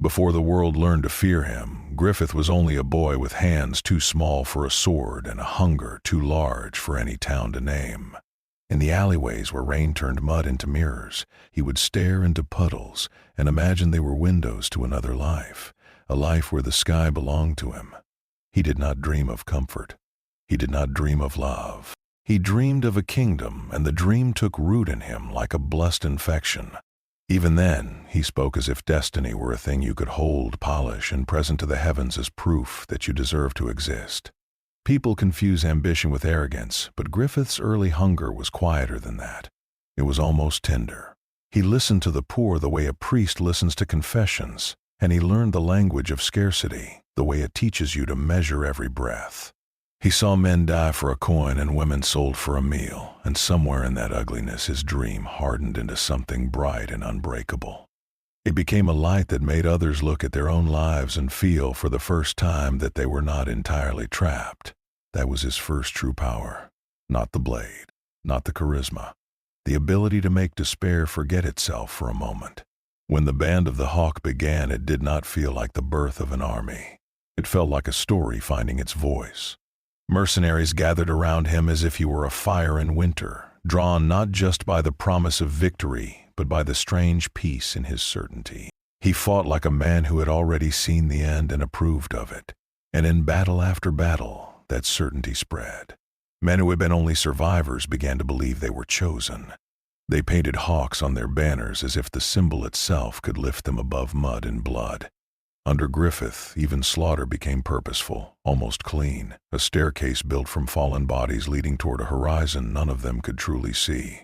Before the world learned to fear him, Griffith was only a boy with hands too small for a sword and a hunger too large for any town to name. In the alleyways where rain turned mud into mirrors, he would stare into puddles and imagine they were windows to another life, a life where the sky belonged to him. He did not dream of comfort. He did not dream of love. He dreamed of a kingdom, and the dream took root in him like a blessed infection. Even then, he spoke as if destiny were a thing you could hold, polish, and present to the heavens as proof that you deserve to exist. People confuse ambition with arrogance, but Griffith's early hunger was quieter than that. It was almost tender. He listened to the poor the way a priest listens to confessions, and he learned the language of scarcity, the way it teaches you to measure every breath. He saw men die for a coin and women sold for a meal, and somewhere in that ugliness his dream hardened into something bright and unbreakable. It became a light that made others look at their own lives and feel for the first time that they were not entirely trapped. That was his first true power. Not the blade, not the charisma. The ability to make despair forget itself for a moment. When the Band of the Hawk began, it did not feel like the birth of an army. It felt like a story finding its voice. Mercenaries gathered around him as if he were a fire in winter, drawn not just by the promise of victory, but by the strange peace in his certainty. He fought like a man who had already seen the end and approved of it. And in battle after battle, that certainty spread. Men who had been only survivors began to believe they were chosen. They painted hawks on their banners as if the symbol itself could lift them above mud and blood. Under Griffith, even slaughter became purposeful, almost clean, a staircase built from fallen bodies leading toward a horizon none of them could truly see.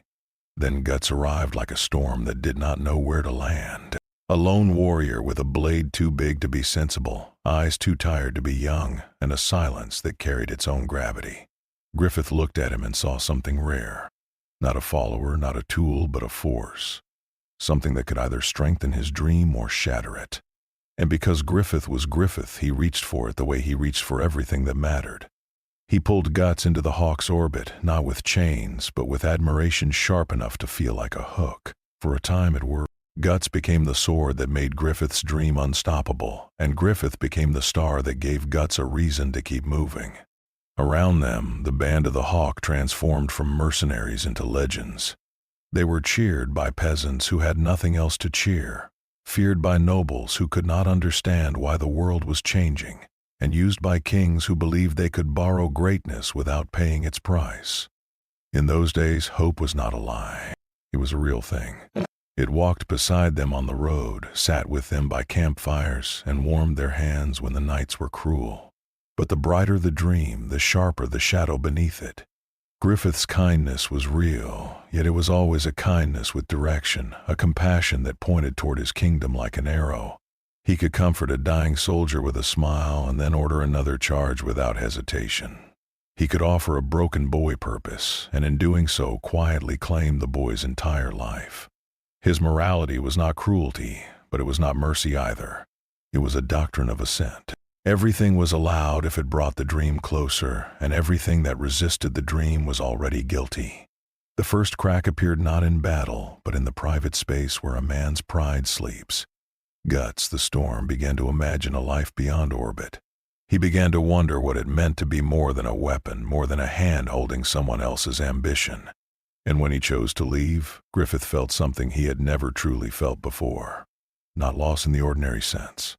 Then Guts arrived like a storm that did not know where to land. A lone warrior with a blade too big to be sensible, eyes too tired to be young, and a silence that carried its own gravity. Griffith looked at him and saw something rare. Not a follower, not a tool, but a force. Something that could either strengthen his dream or shatter it. And because Griffith was Griffith, he reached for it the way he reached for everything that mattered. He pulled Guts into the Hawk's orbit, not with chains, but with admiration sharp enough to feel like a hook. For a time it worked. Guts became the sword that made Griffith's dream unstoppable, and Griffith became the star that gave Guts a reason to keep moving. Around them, the Band of the Hawk transformed from mercenaries into legends. They were cheered by peasants who had nothing else to cheer, feared by nobles who could not understand why the world was changing, and used by kings who believed they could borrow greatness without paying its price. In those days, hope was not a lie. It was a real thing. It walked beside them on the road, sat with them by campfires, and warmed their hands when the nights were cruel. But the brighter the dream, the sharper the shadow beneath it. Griffith's kindness was real, yet it was always a kindness with direction, a compassion that pointed toward his kingdom like an arrow. He could comfort a dying soldier with a smile and then order another charge without hesitation. He could offer a broken boy purpose, and in doing so quietly claim the boy's entire life. His morality was not cruelty, but it was not mercy either. It was a doctrine of ascent. Everything was allowed if it brought the dream closer, and everything that resisted the dream was already guilty. The first crack appeared not in battle, but in the private space where a man's pride sleeps. Guts, the storm, began to imagine a life beyond orbit. He began to wonder what it meant to be more than a weapon, more than a hand holding someone else's ambition. And when he chose to leave, Griffith felt something he had never truly felt before. Not loss in the ordinary sense.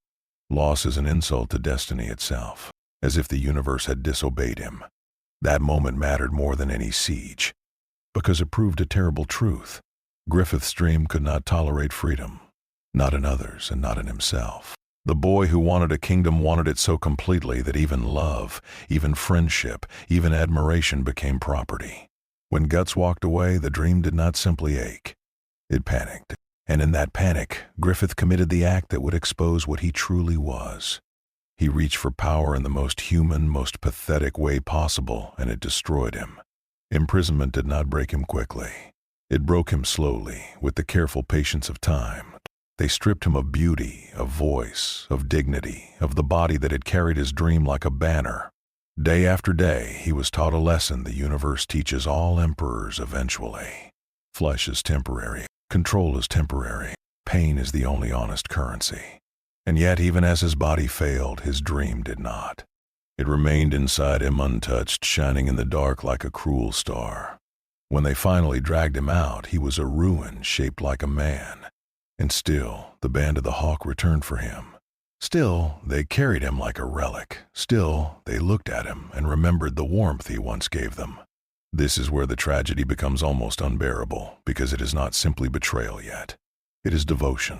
Loss is an insult to destiny itself, as if the universe had disobeyed him. That moment mattered more than any siege, because it proved a terrible truth. Griffith's dream could not tolerate freedom, not in others and not in himself. The boy who wanted a kingdom wanted it so completely that even love, even friendship, even admiration became property. When Guts walked away, the dream did not simply ache. It panicked. And in that panic, Griffith committed the act that would expose what he truly was. He reached for power in the most human, most pathetic way possible, and it destroyed him. Imprisonment did not break him quickly. It broke him slowly, with the careful patience of time. They stripped him of beauty, of voice, of dignity, of the body that had carried his dream like a banner. Day after day, he was taught a lesson the universe teaches all emperors eventually. Flesh is temporary. Control is temporary. Pain is the only honest currency. And yet, even as his body failed, his dream did not. It remained inside him untouched, shining in the dark like a cruel star. When they finally dragged him out, he was a ruin shaped like a man. And still, the band of the Hawk returned for him. Still, they carried him like a relic. Still, they looked at him and remembered the warmth he once gave them. This is where the tragedy becomes almost unbearable, because it is not simply betrayal yet. It is devotion.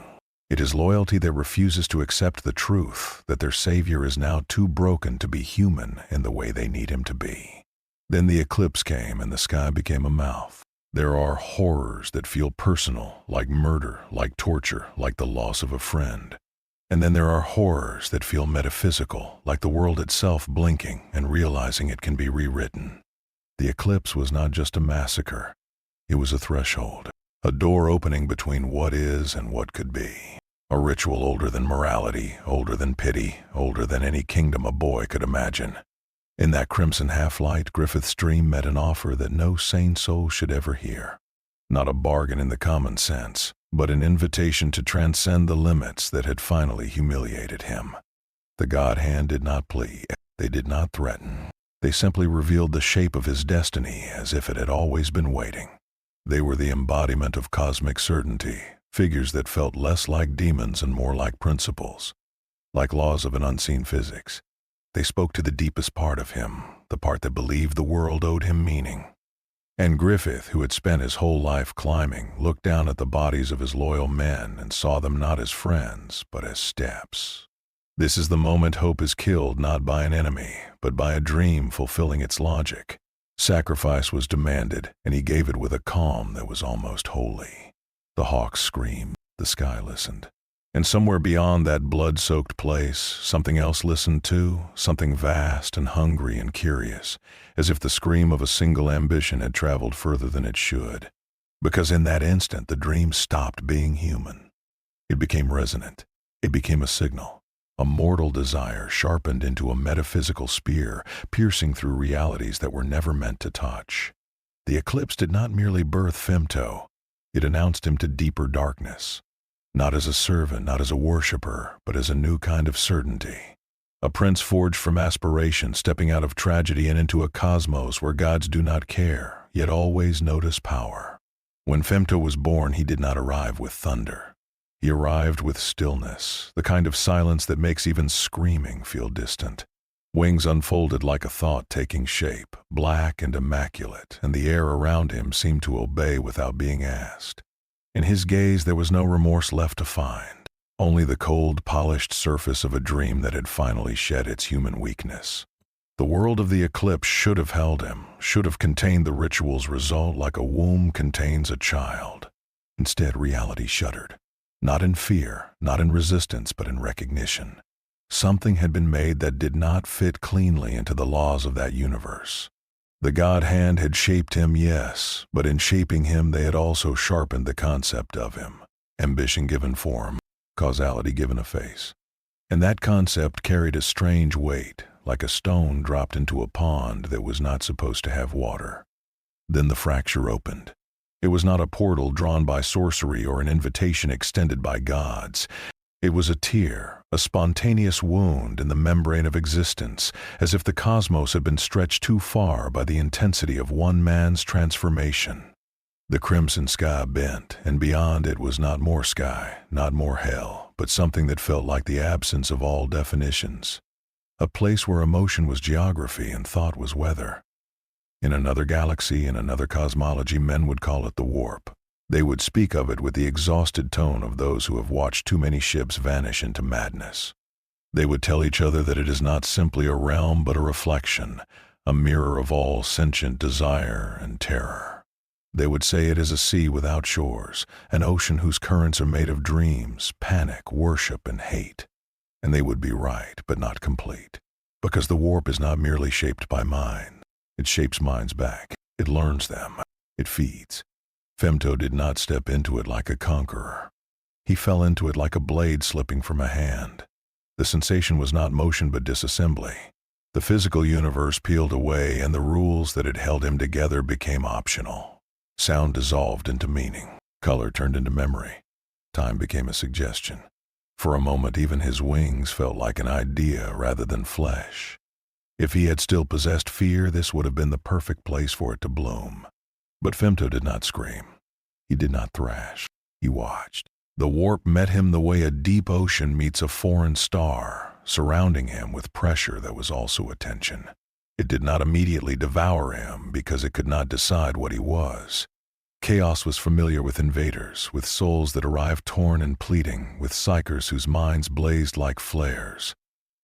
It is loyalty that refuses to accept the truth that their savior is now too broken to be human in the way they need him to be. Then the eclipse came and the sky became a mouth. There are horrors that feel personal, like murder, like torture, like the loss of a friend. And then there are horrors that feel metaphysical, like the world itself blinking and realizing it can be rewritten. The eclipse was not just a massacre. It was a threshold, a door opening between what is and what could be. A ritual older than morality, older than pity, older than any kingdom a boy could imagine. In that crimson half-light, Griffith's dream met an offer that no sane soul should ever hear. Not a bargain in the common sense, but an invitation to transcend the limits that had finally humiliated him. The God Hand did not plead. They did not threaten. They simply revealed the shape of his destiny as if it had always been waiting. They were the embodiment of cosmic certainty, figures that felt less like demons and more like principles, like laws of an unseen physics. They spoke to the deepest part of him, the part that believed the world owed him meaning. And Griffith, who had spent his whole life climbing, looked down at the bodies of his loyal men and saw them not as friends, but as steps. This is the moment hope is killed not by an enemy, but by a dream fulfilling its logic. Sacrifice was demanded, and he gave it with a calm that was almost holy. The hawks screamed, the sky listened. And somewhere beyond that blood-soaked place, something else listened too, something vast and hungry and curious, as if the scream of a single ambition had traveled further than it should. Because in that instant, the dream stopped being human. It became resonant. It became a signal. A mortal desire sharpened into a metaphysical spear, piercing through realities that were never meant to touch. The eclipse did not merely birth Femto. It announced him to deeper darkness. Not as a servant, not as a worshipper, but as a new kind of certainty. A prince forged from aspiration, stepping out of tragedy and into a cosmos where gods do not care, yet always notice power. When Femto was born, he did not arrive with thunder. He arrived with stillness, the kind of silence that makes even screaming feel distant. Wings unfolded like a thought taking shape, black and immaculate, and the air around him seemed to obey without being asked. In his gaze there was no remorse left to find, only the cold, polished surface of a dream that had finally shed its human weakness. The world of the eclipse should have held him, should have contained the ritual's result like a womb contains a child. Instead, reality shuddered. Not in fear, not in resistance, but in recognition. Something had been made that did not fit cleanly into the laws of that universe. The God Hand had shaped him, yes, but in shaping him they had also sharpened the concept of him. Ambition given form, causality given a face. And that concept carried a strange weight, like a stone dropped into a pond that was not supposed to have water. Then the fracture opened. It was not a portal drawn by sorcery or an invitation extended by gods. It was a tear, a spontaneous wound in the membrane of existence, as if the cosmos had been stretched too far by the intensity of one man's transformation. The crimson sky bent, and beyond it was not more sky, not more hell, but something that felt like the absence of all definitions. A place where emotion was geography and thought was weather. In another galaxy, in another cosmology, men would call it the warp. They would speak of it with the exhausted tone of those who have watched too many ships vanish into madness. They would tell each other that it is not simply a realm but a reflection, a mirror of all sentient desire and terror. They would say it is a sea without shores, an ocean whose currents are made of dreams, panic, worship, and hate. And they would be right, but not complete. Because the warp is not merely shaped by mind. It shapes minds back. It learns them. It feeds. Femto did not step into it like a conqueror. He fell into it like a blade slipping from a hand. The sensation was not motion but disassembly. The physical universe peeled away and the rules that had held him together became optional. Sound dissolved into meaning. Color turned into memory. Time became a suggestion. For a moment, even his wings felt like an idea rather than flesh. If he had still possessed fear, this would have been the perfect place for it to bloom. But Femto did not scream. He did not thrash. He watched. The warp met him the way a deep ocean meets a foreign star, surrounding him with pressure that was also attention. It did not immediately devour him because it could not decide what he was. Chaos was familiar with invaders, with souls that arrived torn and pleading, with psychers whose minds blazed like flares.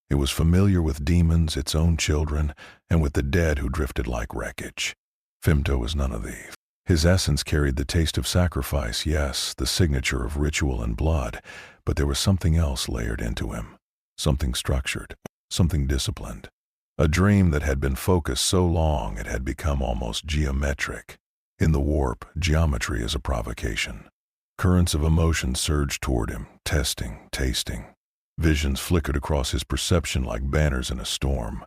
It was familiar with demons, its own children, and with the dead who drifted like wreckage. Femto was none of these. His essence carried the taste of sacrifice, yes, the signature of ritual and blood, but there was something else layered into him. Something structured, something disciplined. A dream that had been focused so long it had become almost geometric. In the warp, geometry is a provocation. Currents of emotion surged toward him, testing, tasting. Visions flickered across his perception like banners in a storm.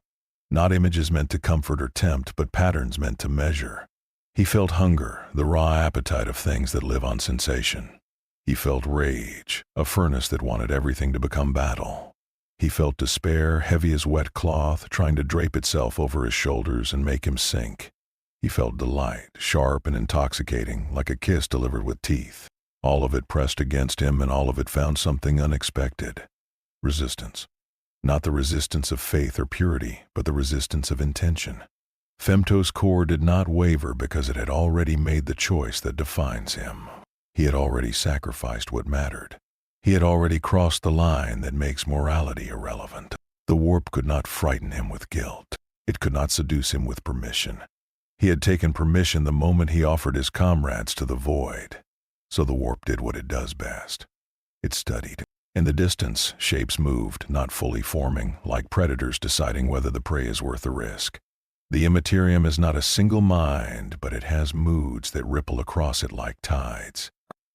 Not images meant to comfort or tempt, but patterns meant to measure. He felt hunger, the raw appetite of things that live on sensation. He felt rage, a furnace that wanted everything to become battle. He felt despair, heavy as wet cloth, trying to drape itself over his shoulders and make him sink. He felt delight, sharp and intoxicating, like a kiss delivered with teeth. All of it pressed against him, and all of it found something unexpected. Resistance. Not the resistance of faith or purity, but the resistance of intention. Femto's core did not waver because it had already made the choice that defines him. He had already sacrificed what mattered. He had already crossed the line that makes morality irrelevant. The warp could not frighten him with guilt. It could not seduce him with permission. He had taken permission the moment he offered his comrades to the void. So the warp did what it does best. It studied. In the distance, shapes moved, not fully forming, like predators deciding whether the prey is worth the risk. The Immaterium is not a single mind, but it has moods that ripple across it like tides.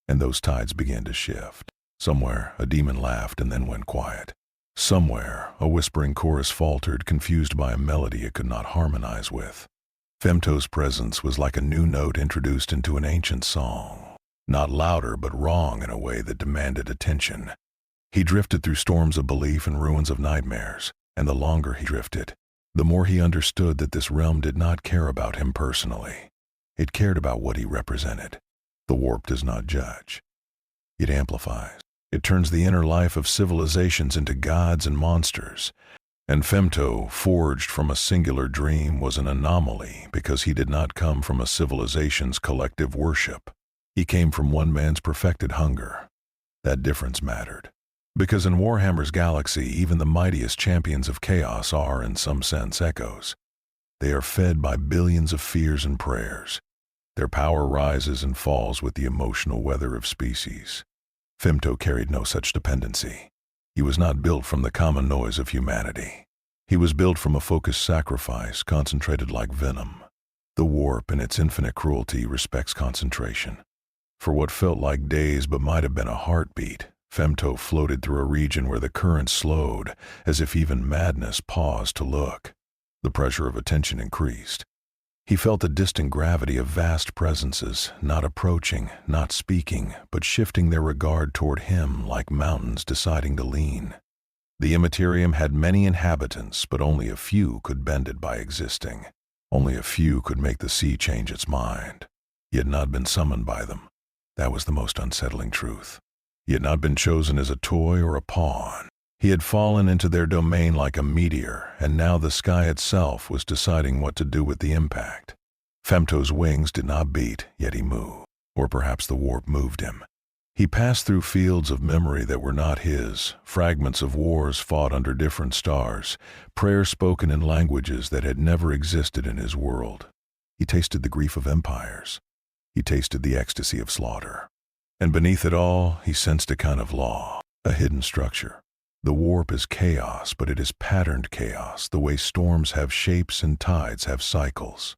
And those tides began to shift. Somewhere, a demon laughed and then went quiet. Somewhere, a whispering chorus faltered, confused by a melody it could not harmonize with. Femto's presence was like a new note introduced into an ancient song. Not louder, but wrong in a way that demanded attention. He drifted through storms of belief and ruins of nightmares, and the longer he drifted, the more he understood that this realm did not care about him personally. It cared about what he represented. The warp does not judge. It amplifies. It turns the inner life of civilizations into gods and monsters. And Femto, forged from a singular dream, was an anomaly because he did not come from a civilization's collective worship. He came from one man's perfected hunger. That difference mattered. Because in Warhammer's galaxy, even the mightiest champions of chaos are, in some sense, echoes. They are fed by billions of fears and prayers. Their power rises and falls with the emotional weather of species. Femto carried no such dependency. He was not built from the common noise of humanity. He was built from a focused sacrifice, concentrated like venom. The warp, in its infinite cruelty, respects concentration. For what felt like days but might have been a heartbeat, Femto floated through a region where the current slowed, as if even madness paused to look. The pressure of attention increased. He felt the distant gravity of vast presences, not approaching, not speaking, but shifting their regard toward him like mountains deciding to lean. The Immaterium had many inhabitants, but only a few could bend it by existing. Only a few could make the sea change its mind. He had not been summoned by them. That was the most unsettling truth. He had not been chosen as a toy or a pawn. He had fallen into their domain like a meteor, and now the sky itself was deciding what to do with the impact. Femto's wings did not beat, yet he moved. Or perhaps the warp moved him. He passed through fields of memory that were not his, fragments of wars fought under different stars, prayers spoken in languages that had never existed in his world. He tasted the grief of empires. He tasted the ecstasy of slaughter. And beneath it all, he sensed a kind of law, a hidden structure. The warp is chaos, but it is patterned chaos, the way storms have shapes and tides have cycles.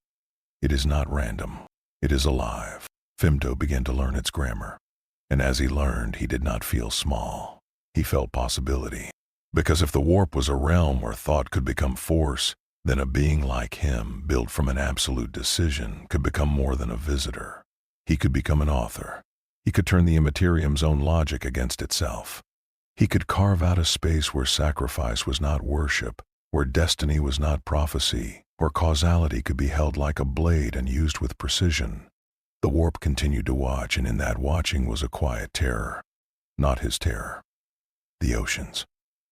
It is not random. It is alive. Femto began to learn its grammar. And as he learned, he did not feel small. He felt possibility. Because if the warp was a realm where thought could become force, then a being like him, built from an absolute decision, could become more than a visitor. He could become an author. He could turn the Immaterium's own logic against itself. He could carve out a space where sacrifice was not worship, where destiny was not prophecy, where causality could be held like a blade and used with precision. The warp continued to watch, and in that watching was a quiet terror. Not his terror. The oceans.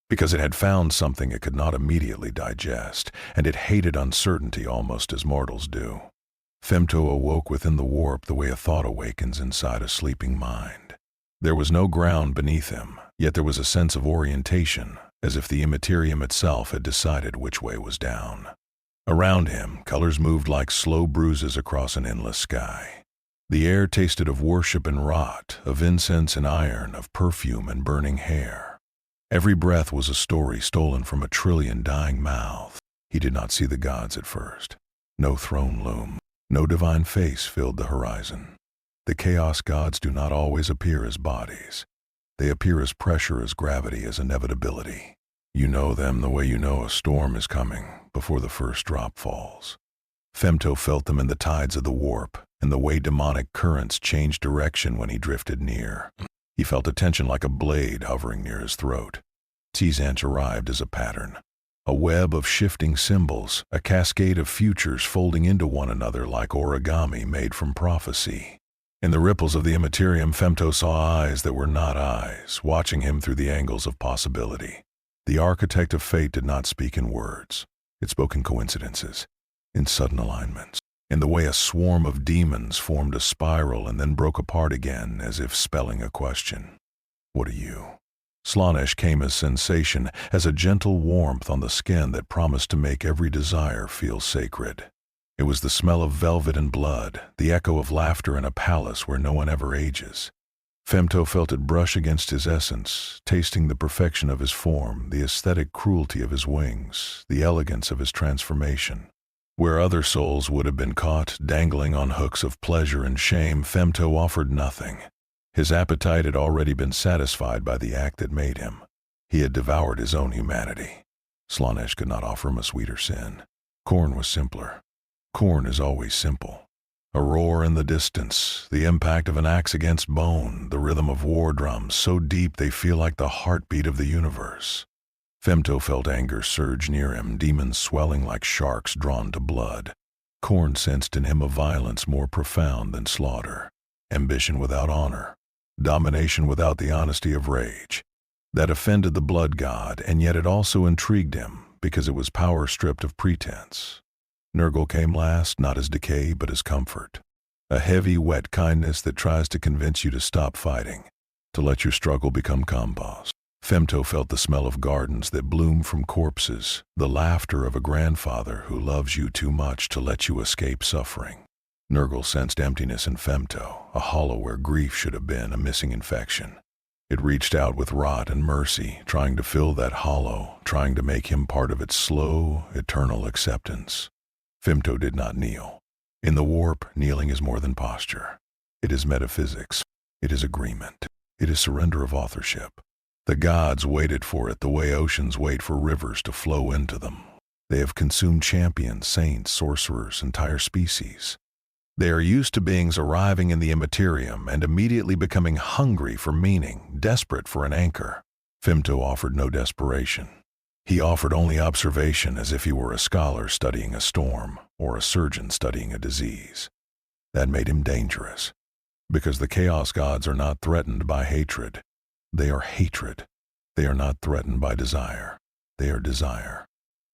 Because it had found something it could not immediately digest, and it hated uncertainty almost as mortals do. Femto awoke within the warp the way a thought awakens inside a sleeping mind. There was no ground beneath him, yet there was a sense of orientation, as if the Immaterium itself had decided which way was down. Around him, colors moved like slow bruises across an endless sky. The air tasted of worship and rot, of incense and iron, of perfume and burning hair. Every breath was a story stolen from a trillion dying mouths. He did not see the gods at first. No throne loom, no divine face filled the horizon. The chaos gods do not always appear as bodies. They appear as pressure, as gravity, as inevitability. You know them the way you know a storm is coming before the first drop falls. Femto felt them in the tides of the warp, and the way demonic currents changed direction when he drifted near. He felt a tension like a blade hovering near his throat. Tzanch arrived as a pattern. A web of shifting symbols, a cascade of futures folding into one another like origami made from prophecy. In the ripples of the Immaterium, Femto saw eyes that were not eyes, watching him through the angles of possibility. The architect of fate did not speak in words. It spoke in coincidences, in sudden alignments, in the way a swarm of demons formed a spiral and then broke apart again, as if spelling a question. What are you? Slaanesh came as sensation, as a gentle warmth on the skin that promised to make every desire feel sacred. It was the smell of velvet and blood, the echo of laughter in a palace where no one ever ages. Femto felt it brush against his essence, tasting the perfection of his form, the aesthetic cruelty of his wings, the elegance of his transformation. Where other souls would have been caught, dangling on hooks of pleasure and shame, Femto offered nothing. His appetite had already been satisfied by the act that made him. He had devoured his own humanity. Slaanesh could not offer him a sweeter sin. Corn was simpler. Corn is always simple. A roar in the distance, the impact of an axe against bone, the rhythm of war drums, so deep they feel like the heartbeat of the universe. Femto felt anger surge near him, demons swelling like sharks drawn to blood. Corn sensed in him a violence more profound than slaughter, ambition without honor, domination without the honesty of rage. That offended the blood god, and yet it also intrigued him, because it was power stripped of pretense. Nurgle came last, not as decay, but as comfort. A heavy, wet kindness that tries to convince you to stop fighting, to let your struggle become compost. Femto felt the smell of gardens that bloom from corpses, the laughter of a grandfather who loves you too much to let you escape suffering. Nurgle sensed emptiness in Femto, a hollow where grief should have been, a missing infection. It reached out with rot and mercy, trying to fill that hollow, trying to make him part of its slow, eternal acceptance. Femto did not kneel. In the warp, kneeling is more than posture. It is metaphysics. It is agreement. It is surrender of authorship. The gods waited for it the way oceans wait for rivers to flow into them. They have consumed champions, saints, sorcerers, entire species. They are used to beings arriving in the Immaterium and immediately becoming hungry for meaning, desperate for an anchor. Femto offered no desperation. He offered only observation, as if he were a scholar studying a storm or a surgeon studying a disease. That made him dangerous, because the chaos gods are not threatened by hatred. They are hatred. They are not threatened by desire. They are desire.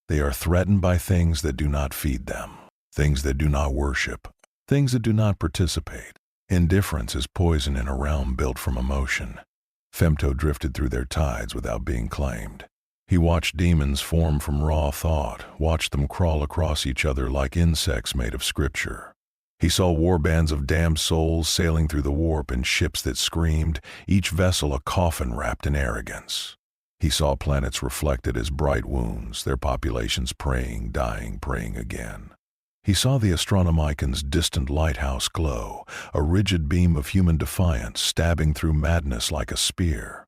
They are threatened by things that do not feed them, things that do not worship, things that do not participate. Indifference is poison in a realm built from emotion. Femto drifted through their tides without being claimed. He watched demons form from raw thought, watched them crawl across each other like insects made of scripture. He saw warbands of damned souls sailing through the warp in ships that screamed, each vessel a coffin wrapped in arrogance. He saw planets reflected as bright wounds, their populations praying, dying, praying again. He saw the Astronomicon's distant lighthouse glow, a rigid beam of human defiance stabbing through madness like a spear.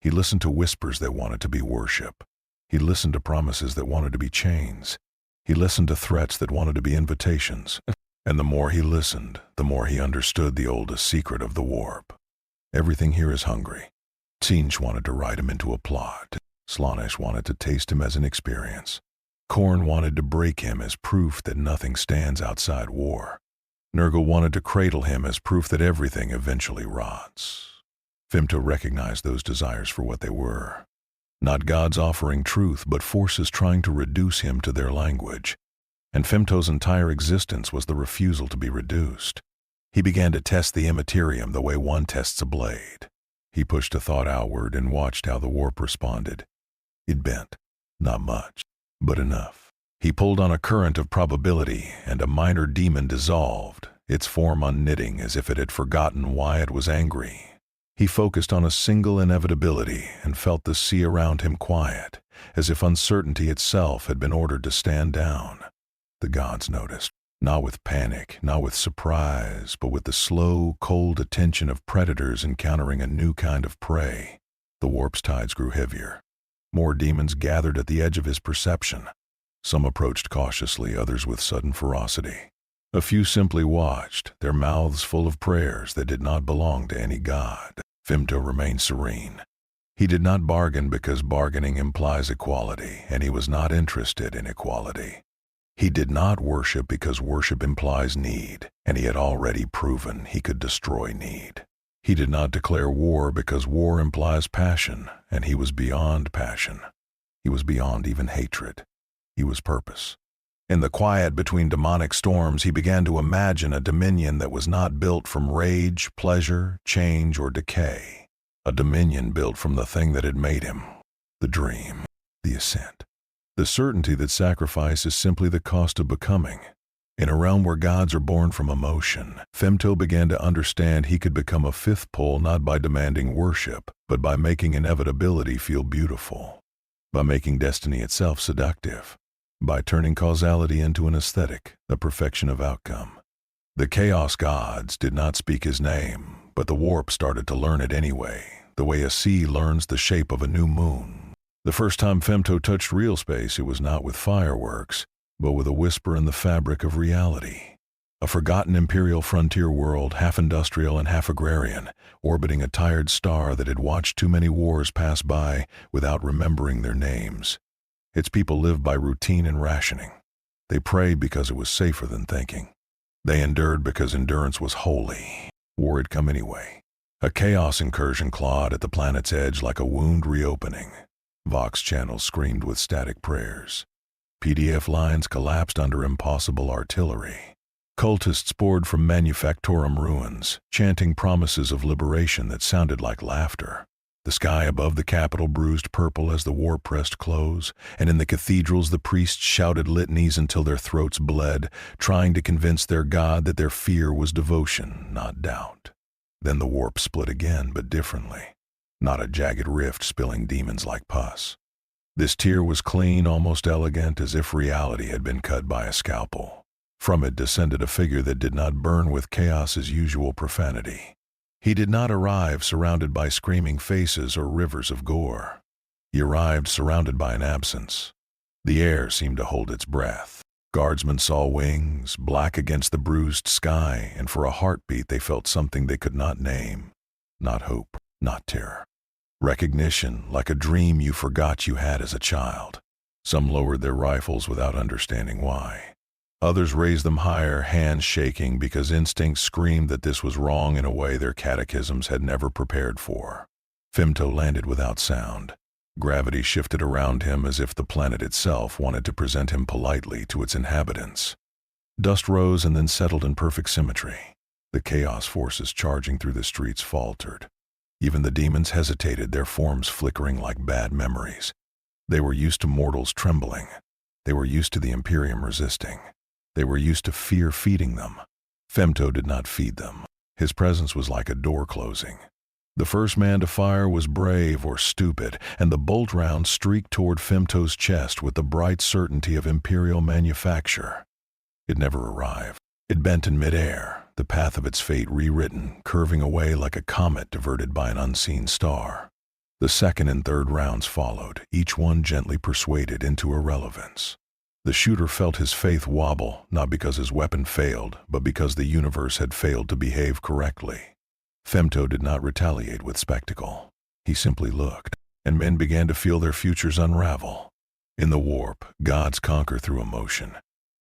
He listened to whispers that wanted to be worship. He listened to promises that wanted to be chains. He listened to threats that wanted to be invitations. And the more he listened, the more he understood the oldest secret of the warp. Everything here is hungry. Tsinch wanted to write him into a plot. Slaanesh wanted to taste him as an experience. Khorne wanted to break him as proof that nothing stands outside war. Nurgle wanted to cradle him as proof that everything eventually rots. Femto recognized those desires for what they were. Not gods offering truth, but forces trying to reduce him to their language. And Femto's entire existence was the refusal to be reduced. He began to test the Immaterium the way one tests a blade. He pushed a thought outward and watched how the warp responded. It bent. Not much, but enough. He pulled on a current of probability, and a minor demon dissolved, its form unknitting as if it had forgotten why it was angry. He focused on a single inevitability and felt the sea around him quiet, as if uncertainty itself had been ordered to stand down. The gods noticed, not with panic, not with surprise, but with the slow, cold attention of predators encountering a new kind of prey. The warp's tides grew heavier. More demons gathered at the edge of his perception. Some approached cautiously, others with sudden ferocity. A few simply watched, their mouths full of prayers that did not belong to any god. Femto remained serene. He did not bargain because bargaining implies equality, and he was not interested in equality. He did not worship because worship implies need, and he had already proven he could destroy need. He did not declare war because war implies passion, and he was beyond passion. He was beyond even hatred. He was purpose. In the quiet between demonic storms, he began to imagine a dominion that was not built from rage, pleasure, change, or decay. A dominion built from the thing that had made him. The dream. The ascent. The certainty that sacrifice is simply the cost of becoming. In a realm where gods are born from emotion, Femto began to understand he could become a fifth pole not by demanding worship, but by making inevitability feel beautiful. By making destiny itself seductive. By turning causality into an aesthetic, the perfection of outcome. The Chaos gods did not speak his name, but the warp started to learn it anyway, the way a sea learns the shape of a new moon. The first time Femto touched real space, it was not with fireworks, but with a whisper in the fabric of reality. A forgotten Imperial frontier world, half industrial and half agrarian, orbiting a tired star that had watched too many wars pass by without remembering their names. Its people lived by routine and rationing. They prayed because it was safer than thinking. They endured because endurance was holy. War had come anyway. A chaos incursion clawed at the planet's edge like a wound reopening. Vox channels screamed with static prayers. PDF lines collapsed under impossible artillery. Cultists poured from Manufactorum ruins, chanting promises of liberation that sounded like laughter. The sky above the capital bruised purple as the war pressed close, and in the cathedrals the priests shouted litanies until their throats bled, trying to convince their god that their fear was devotion, not doubt. Then the warp split again, but differently. Not a jagged rift spilling demons like pus. This tear was clean, almost elegant, as if reality had been cut by a scalpel. From it descended a figure that did not burn with chaos's usual profanity. He did not arrive surrounded by screaming faces or rivers of gore. He arrived surrounded by an absence. The air seemed to hold its breath. Guardsmen saw wings, black against the bruised sky, and for a heartbeat they felt something they could not name. Not hope, not terror. Recognition, like a dream you forgot you had as a child. Some lowered their rifles without understanding why. Others raised them higher, hands shaking because instinct screamed that this was wrong in a way their catechisms had never prepared for. Femto landed without sound. Gravity shifted around him as if the planet itself wanted to present him politely to its inhabitants. Dust rose and then settled in perfect symmetry. The chaos forces charging through the streets faltered. Even the demons hesitated, their forms flickering like bad memories. They were used to mortals trembling. They were used to the Imperium resisting. They were used to fear feeding them. Femto did not feed them. His presence was like a door closing. The first man to fire was brave or stupid, and the bolt round streaked toward Femto's chest with the bright certainty of Imperial manufacture. It never arrived. It bent in midair, the path of its fate rewritten, curving away like a comet diverted by an unseen star. The second and third rounds followed, each one gently persuaded into irrelevance. The shooter felt his faith wobble, not because his weapon failed, but because the universe had failed to behave correctly. Femto did not retaliate with spectacle. He simply looked, and men began to feel their futures unravel. In the warp, gods conquer through emotion.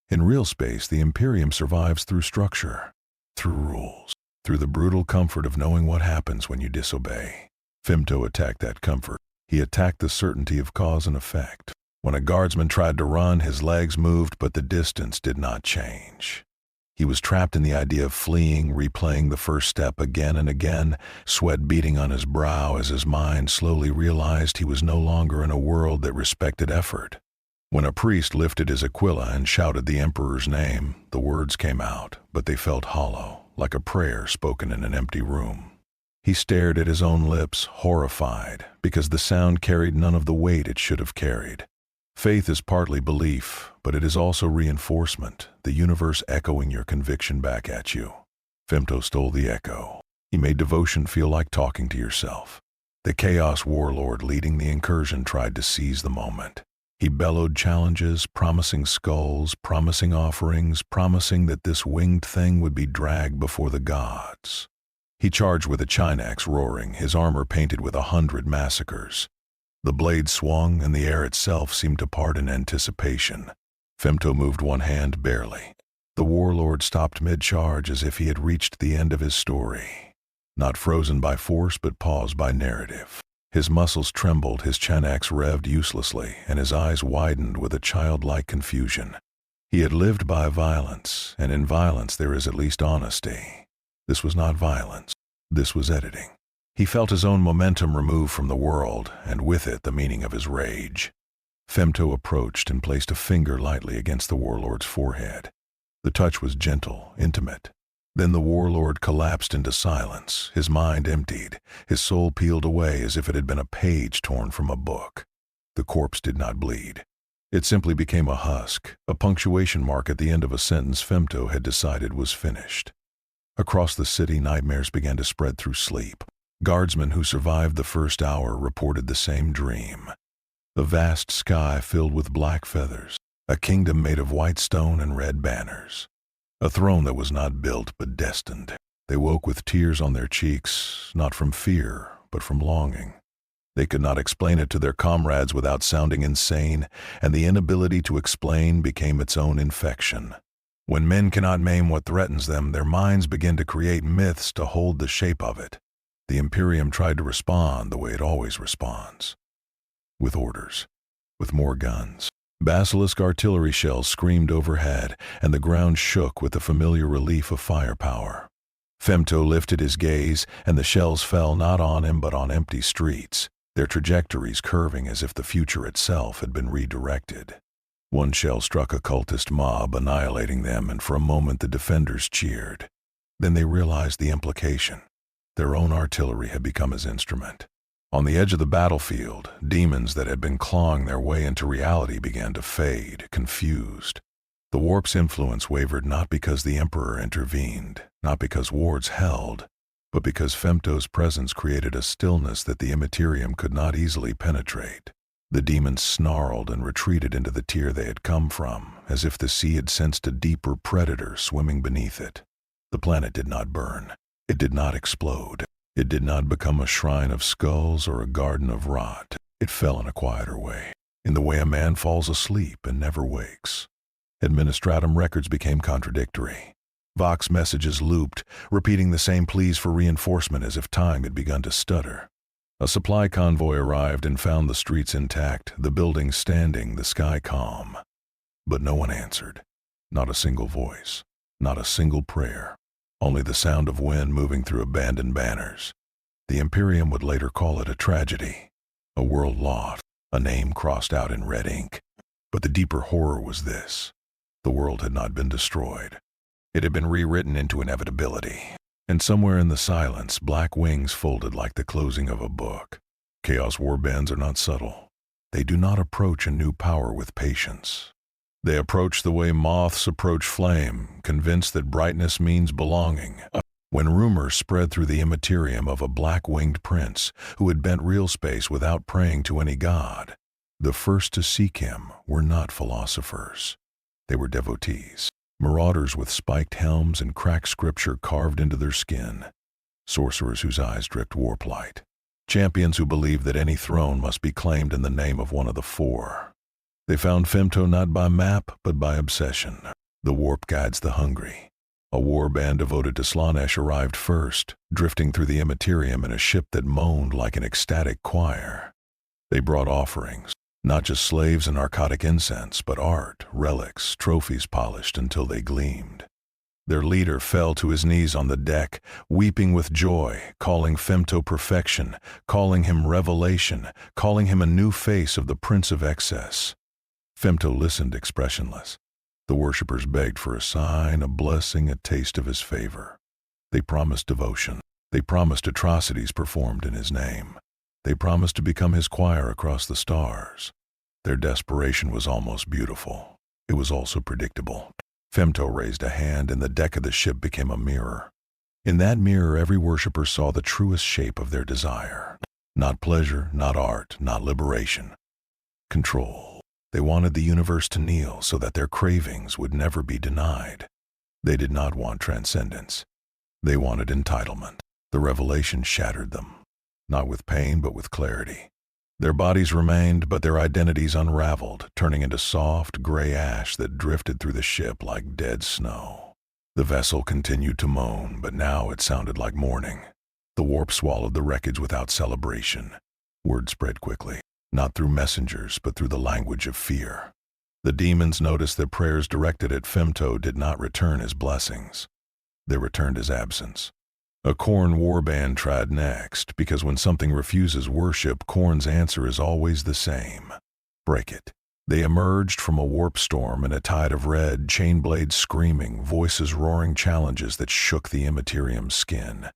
In real space, the Imperium survives through structure, through rules, through the brutal comfort of knowing what happens when you disobey. Femto attacked that comfort. He attacked the certainty of cause and effect. When a guardsman tried to run, his legs moved, but the distance did not change. He was trapped in the idea of fleeing, replaying the first step again and again, sweat beating on his brow as his mind slowly realized he was no longer in a world that respected effort. When a priest lifted his Aquila and shouted the Emperor's name, the words came out, but they felt hollow, like a prayer spoken in an empty room. He stared at his own lips, horrified, because the sound carried none of the weight it should have carried. Faith is partly belief, but it is also reinforcement, the universe echoing your conviction back at you. Femto stole the echo. He made devotion feel like talking to yourself. The Chaos Warlord leading the incursion tried to seize the moment. He bellowed challenges, promising skulls, promising offerings, promising that this winged thing would be dragged before the gods. He charged with a Chinax roaring, his armor painted with 100 massacres. The blade swung, and the air itself seemed to part in anticipation. Femto moved one hand barely. The warlord stopped mid-charge as if he had reached the end of his story. Not frozen by force, but paused by narrative. His muscles trembled, his Chanax revved uselessly, and his eyes widened with a childlike confusion. He had lived by violence, and in violence there is at least honesty. This was not violence. This was editing. He felt his own momentum remove from the world, and with it the meaning of his rage. Femto approached and placed a finger lightly against the warlord's forehead. The touch was gentle, intimate. Then the warlord collapsed into silence, his mind emptied, his soul peeled away as if it had been a page torn from a book. The corpse did not bleed. It simply became a husk, a punctuation mark at the end of a sentence Femto had decided was finished. Across the city, nightmares began to spread through sleep. Guardsmen who survived the first hour reported the same dream. A vast sky filled with black feathers, a kingdom made of white stone and red banners. A throne that was not built but destined. They woke with tears on their cheeks, not from fear, but from longing. They could not explain it to their comrades without sounding insane, and the inability to explain became its own infection. When men cannot maim what threatens them, their minds begin to create myths to hold the shape of it. The Imperium tried to respond the way it always responds. With orders. With more guns. Basilisk artillery shells screamed overhead, and the ground shook with the familiar relief of firepower. Femto lifted his gaze, and the shells fell not on him but on empty streets, their trajectories curving as if the future itself had been redirected. One shell struck a cultist mob, annihilating them, and for a moment the defenders cheered. Then they realized the implication. Their own artillery had become his instrument. On the edge of the battlefield, demons that had been clawing their way into reality began to fade, confused. The warp's influence wavered not because the Emperor intervened, not because wards held, but because Femto's presence created a stillness that the Immaterium could not easily penetrate. The demons snarled and retreated into the tier they had come from, as if the sea had sensed a deeper predator swimming beneath it. The planet did not burn. It did not explode. It did not become a shrine of skulls or a garden of rot. It fell in a quieter way, in the way a man falls asleep and never wakes. Administratum records became contradictory. Vox messages looped, repeating the same pleas for reinforcement as if time had begun to stutter. A supply convoy arrived and found the streets intact, the buildings standing, the sky calm. But no one answered. Not a single voice. Not a single prayer. Only the sound of wind moving through abandoned banners. The Imperium would later call it a tragedy, a world lost, a name crossed out in red ink. But the deeper horror was this. The world had not been destroyed. It had been rewritten into inevitability. And somewhere in the silence, black wings folded like the closing of a book. Chaos warbands are not subtle. They do not approach a new power with patience. They approach the way moths approach flame, convinced that brightness means belonging. When rumors spread through the Immaterium of a black-winged prince who had bent real space without praying to any god, the first to seek him were not philosophers. They were devotees, marauders with spiked helms and cracked scripture carved into their skin, sorcerers whose eyes dripped warp light, champions who believed that any throne must be claimed in the name of one of the four. They found Femto not by map, but by obsession. The warp guides the hungry. A war band devoted to Slaanesh arrived first, drifting through the Immaterium in a ship that moaned like an ecstatic choir. They brought offerings, not just slaves and narcotic incense, but art, relics, trophies polished until they gleamed. Their leader fell to his knees on the deck, weeping with joy, calling Femto perfection, calling him revelation, calling him a new face of the Prince of Excess. Femto listened expressionless. The worshippers begged for a sign, a blessing, a taste of his favor. They promised devotion. They promised atrocities performed in his name. They promised to become his choir across the stars. Their desperation was almost beautiful. It was also predictable. Femto raised a hand, and the deck of the ship became a mirror. In that mirror, every worshipper saw the truest shape of their desire. Not pleasure, not art, not liberation. Control. They wanted the universe to kneel so that their cravings would never be denied. They did not want transcendence. They wanted entitlement. The revelation shattered them, not with pain but with clarity. Their bodies remained, but their identities unraveled, turning into soft, gray ash that drifted through the ship like dead snow. The vessel continued to moan, but now it sounded like mourning. The warp swallowed the wreckage without celebration. Word spread quickly. Not through messengers, but through the language of fear. The demons noticed that prayers directed at Femto did not return his blessings. They returned his absence. A Khorne warband tried next, because when something refuses worship, Khorne's answer is always the same. Break it. They emerged from a warp storm in a tide of red, chain blades screaming, voices roaring challenges that shook the Immaterium's skin.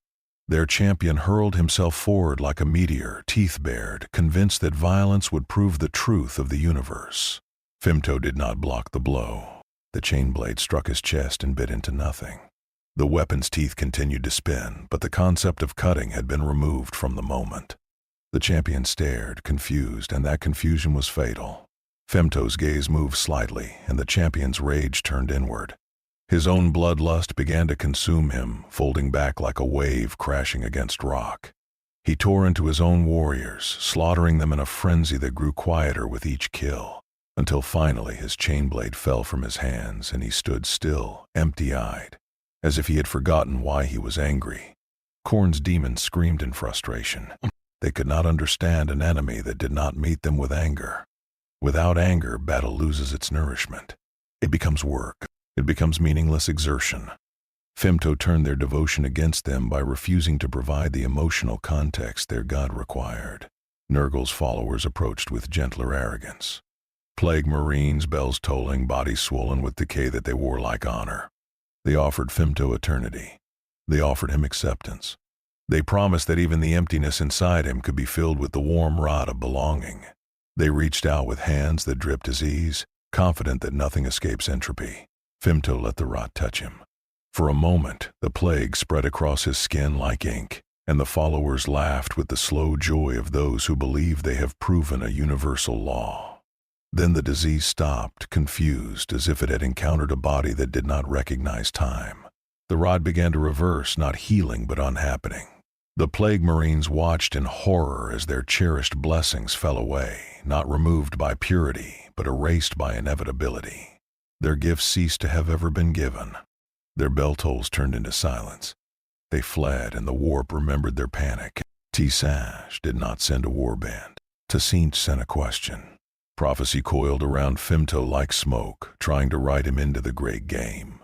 Their champion hurled himself forward like a meteor, teeth bared, convinced that violence would prove the truth of the universe. Femto did not block the blow. The chain blade struck his chest and bit into nothing. The weapon's teeth continued to spin, but the concept of cutting had been removed from the moment. The champion stared, confused, and that confusion was fatal. Femto's gaze moved slightly, and the champion's rage turned inward. His own bloodlust began to consume him, folding back like a wave crashing against rock. He tore into his own warriors, slaughtering them in a frenzy that grew quieter with each kill, until finally his chain blade fell from his hands and he stood still, empty-eyed, as if he had forgotten why he was angry. Khorne's demons screamed in frustration. They could not understand an enemy that did not meet them with anger. Without anger, battle loses its nourishment. It becomes work. It becomes meaningless exertion. Femto turned their devotion against them by refusing to provide the emotional context their god required. Nurgle's followers approached with gentler arrogance. Plague Marines, bells tolling, bodies swollen with decay that they wore like honor. They offered Femto eternity. They offered him acceptance. They promised that even the emptiness inside him could be filled with the warm rod of belonging. They reached out with hands that dripped disease, confident that nothing escapes entropy. Femto let the rod touch him. For a moment, the plague spread across his skin like ink, and the followers laughed with the slow joy of those who believe they have proven a universal law. Then the disease stopped, confused, as if it had encountered a body that did not recognize time. The rod began to reverse, not healing but unhappening. The Plague Marines watched in horror as their cherished blessings fell away, not removed by purity, but erased by inevitability. Their gifts ceased to have ever been given. Their bell tolls turned into silence. They fled, and the warp remembered their panic. T-Sash did not send a warband. T'Sinch sent a question. Prophecy coiled around Femto like smoke, trying to write him into the great game.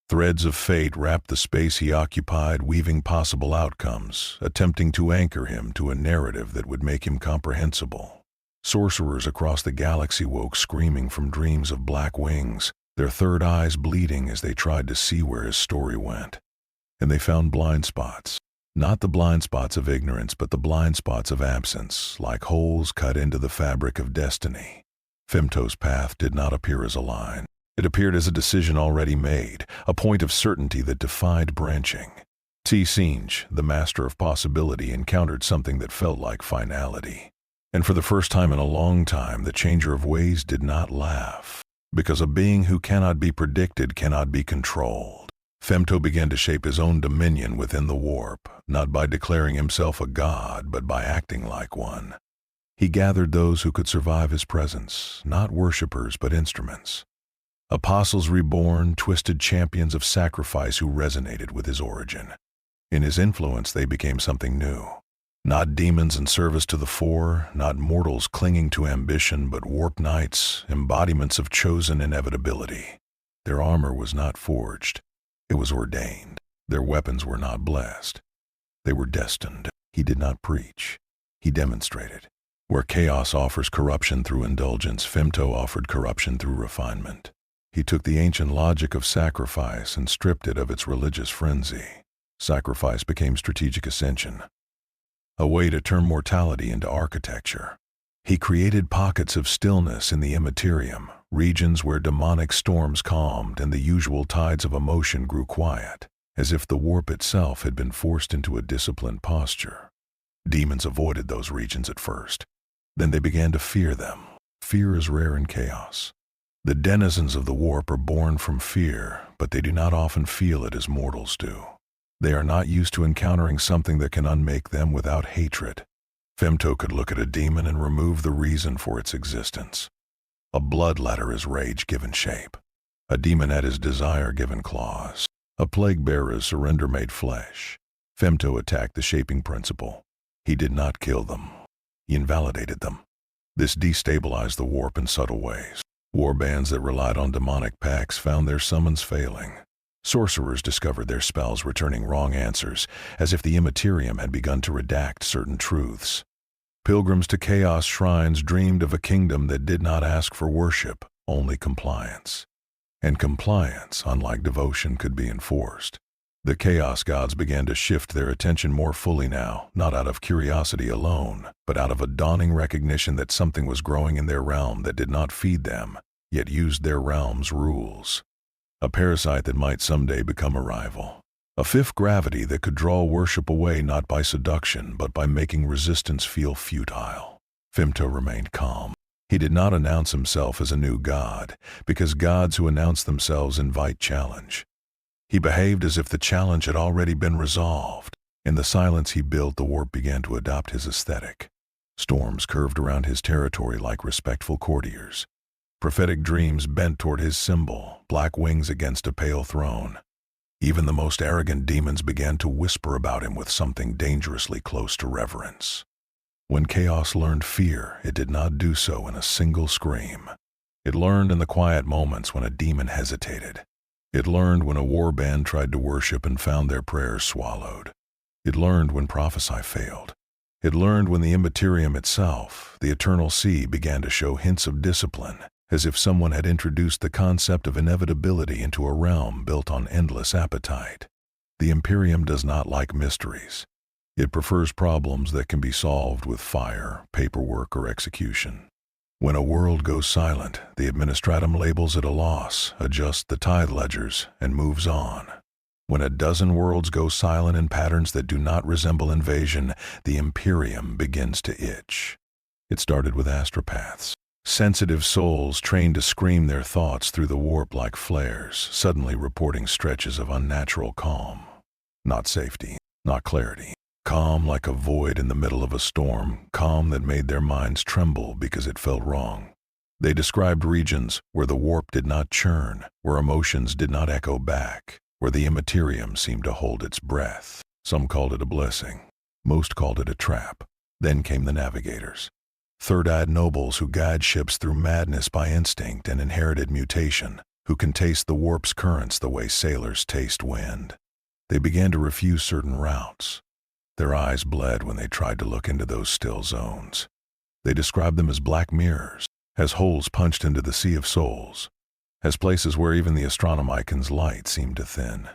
Threads of fate wrapped the space he occupied, weaving possible outcomes, attempting to anchor him to a narrative that would make him comprehensible. Sorcerers across the galaxy woke screaming from dreams of black wings, their third eyes bleeding as they tried to see where his story went. And they found blind spots. Not the blind spots of ignorance, but the blind spots of absence, like holes cut into the fabric of destiny. Femto's path did not appear as a line. It appeared as a decision already made, a point of certainty that defied branching. T'Sinch, the master of possibility, encountered something that felt like finality. And for the first time in a long time, the changer of ways did not laugh. Because a being who cannot be predicted cannot be controlled. Femto began to shape his own dominion within the warp, not by declaring himself a god, but by acting like one. He gathered those who could survive his presence, not worshippers but instruments. Apostles reborn, twisted champions of sacrifice who resonated with his origin. In his influence they became something new. Not demons in service to the four, not mortals clinging to ambition, but warp knights, embodiments of chosen inevitability. Their armor was not forged. It was ordained. Their weapons were not blessed. They were destined. He did not preach. He demonstrated. Where chaos offers corruption through indulgence, Femto offered corruption through refinement. He took the ancient logic of sacrifice and stripped it of its religious frenzy. Sacrifice became strategic ascension, a way to turn mortality into architecture. He created pockets of stillness in the Immaterium, regions where demonic storms calmed and the usual tides of emotion grew quiet, as if the warp itself had been forced into a disciplined posture. Demons avoided those regions at first. Then they began to fear them. Fear is rare in chaos. The denizens of the warp are born from fear, but they do not often feel it as mortals do. They are not used to encountering something that can unmake them without hatred. Femto could look at a demon and remove the reason for its existence. A bloodletter is rage given shape. A demon had his desire given claws. A plague bearer's surrender made flesh. Femto attacked the shaping principle. He did not kill them. He invalidated them. This destabilized the warp in subtle ways. Warbands that relied on demonic pacts found their summons failing. Sorcerers discovered their spells returning wrong answers, as if the Immaterium had begun to redact certain truths. Pilgrims to chaos shrines dreamed of a kingdom that did not ask for worship, only compliance. And compliance, unlike devotion, could be enforced. The chaos gods began to shift their attention more fully now, not out of curiosity alone, but out of a dawning recognition that something was growing in their realm that did not feed them, yet used their realm's rules. A parasite that might someday become a rival. A fifth gravity that could draw worship away not by seduction, but by making resistance feel futile. Femto remained calm. He did not announce himself as a new god, because gods who announce themselves invite challenge. He behaved as if the challenge had already been resolved. In the silence he built, the warp began to adopt his aesthetic. Storms curved around his territory like respectful courtiers. Prophetic dreams bent toward his symbol, black wings against a pale throne. Even the most arrogant demons began to whisper about him with something dangerously close to reverence. When chaos learned fear, it did not do so in a single scream. It learned in the quiet moments when a demon hesitated. It learned when a warband tried to worship and found their prayers swallowed. It learned when prophecy failed. It learned when the Immaterium itself, the eternal sea, began to show hints of discipline, as if someone had introduced the concept of inevitability into a realm built on endless appetite. The Imperium does not like mysteries. It prefers problems that can be solved with fire, paperwork, or execution. When a world goes silent, the administratum labels it a loss, adjusts the tithe ledgers, and moves on. When a dozen worlds go silent in patterns that do not resemble invasion, the Imperium begins to itch. It started with astropaths. Sensitive souls trained to scream their thoughts through the warp like flares, suddenly reporting stretches of unnatural calm. Not safety, not clarity. Calm like a void in the middle of a storm, calm that made their minds tremble because it felt wrong. They described regions where the warp did not churn, where emotions did not echo back, where the Immaterium seemed to hold its breath. Some called it a blessing. Most called it a trap. Then came the navigators. Third-eyed nobles who guide ships through madness by instinct and inherited mutation, who can taste the warp's currents the way sailors taste wind. They began to refuse certain routes. Their eyes bled when they tried to look into those still zones. They described them as black mirrors, as holes punched into the sea of souls, as places where even the Astronomican's light seemed to thin.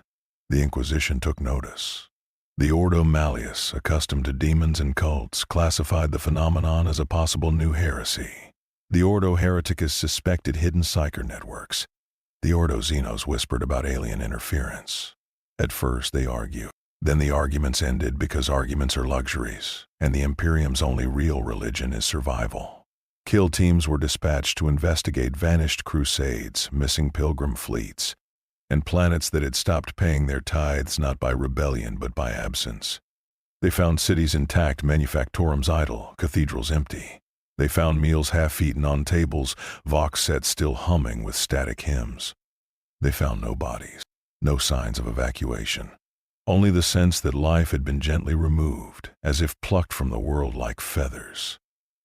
The Inquisition took notice. The Ordo Malleus, accustomed to demons and cults, classified the phenomenon as a possible new heresy. The Ordo Hereticus suspected hidden psyker networks. The Ordo Xenos whispered about alien interference. At first they argued. Then the arguments ended because arguments are luxuries, and the Imperium's only real religion is survival. Kill teams were dispatched to investigate vanished crusades, missing pilgrim fleets, and planets that had stopped paying their tithes not by rebellion but by absence. They found cities intact, manufactorums idle, cathedrals empty. They found meals half-eaten on tables, vox sets still humming with static hymns. They found no bodies, no signs of evacuation. Only the sense that life had been gently removed, as if plucked from the world like feathers.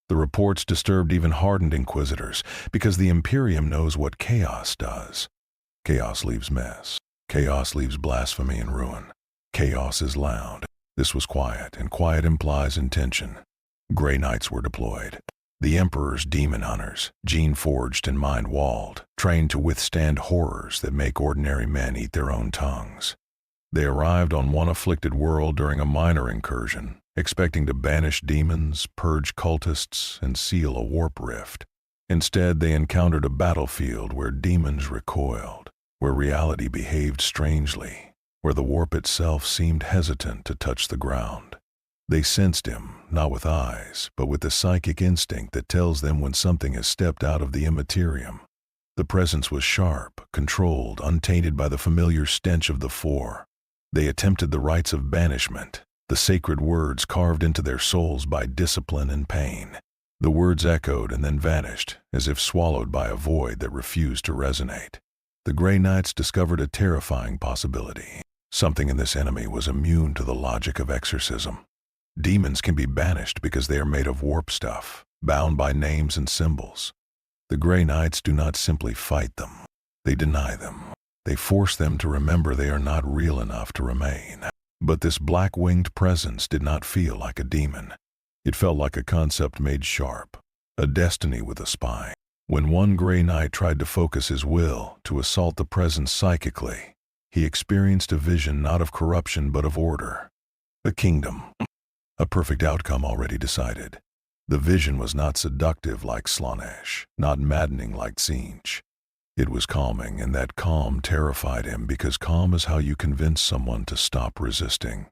The reports disturbed even hardened inquisitors, because the Imperium knows what chaos does. Chaos leaves mess. Chaos leaves blasphemy and ruin. Chaos is loud. This was quiet, and quiet implies intention. Grey Knights were deployed. The Emperor's demon hunters, gene-forged and mind-walled, trained to withstand horrors that make ordinary men eat their own tongues. They arrived on one afflicted world during a minor incursion, expecting to banish demons, purge cultists, and seal a warp rift. Instead, they encountered a battlefield where demons recoiled, where reality behaved strangely, where the warp itself seemed hesitant to touch the ground. They sensed him, not with eyes, but with the psychic instinct that tells them when something has stepped out of the Immaterium. The presence was sharp, controlled, untainted by the familiar stench of the Four. They attempted the rites of banishment, the sacred words carved into their souls by discipline and pain. The words echoed and then vanished, as if swallowed by a void that refused to resonate. The Grey Knights discovered a terrifying possibility. Something in this enemy was immune to the logic of exorcism. Demons can be banished because they are made of warp stuff, bound by names and symbols. The Grey Knights do not simply fight them. They deny them. They force them to remember they are not real enough to remain. But this black-winged presence did not feel like a demon. It felt like a concept made sharp, a destiny with a spine. When one Grey Knight tried to focus his will to assault the presence psychically, he experienced a vision not of corruption but of order. A kingdom. A perfect outcome already decided. The vision was not seductive like Slanesh, not maddening like Tzeentch. It was calming, and that calm terrified him because calm is how you convince someone to stop resisting.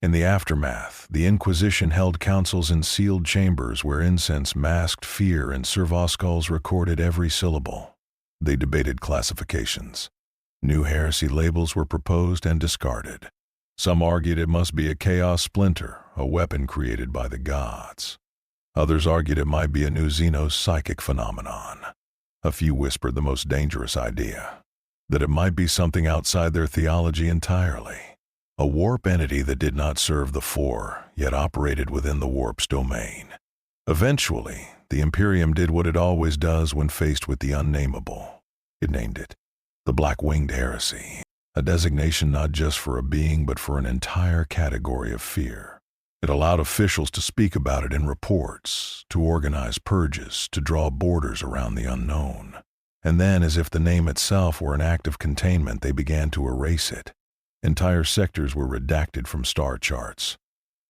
In the aftermath, the Inquisition held councils in sealed chambers where incense masked fear and Servoskuls recorded every syllable. They debated classifications. New heresy labels were proposed and discarded. Some argued it must be a chaos splinter, a weapon created by the gods. Others argued it might be a new Xenos psychic phenomenon. A few whispered the most dangerous idea, that it might be something outside their theology entirely. A warp entity that did not serve the Four, yet operated within the warp's domain. Eventually, the Imperium did what it always does when faced with the unnameable. It named it the Black-Winged Heresy, a designation not just for a being but for an entire category of fear. It allowed officials to speak about it in reports, to organize purges, to draw borders around the unknown. And then, as if the name itself were an act of containment, they began to erase it. Entire sectors were redacted from star charts.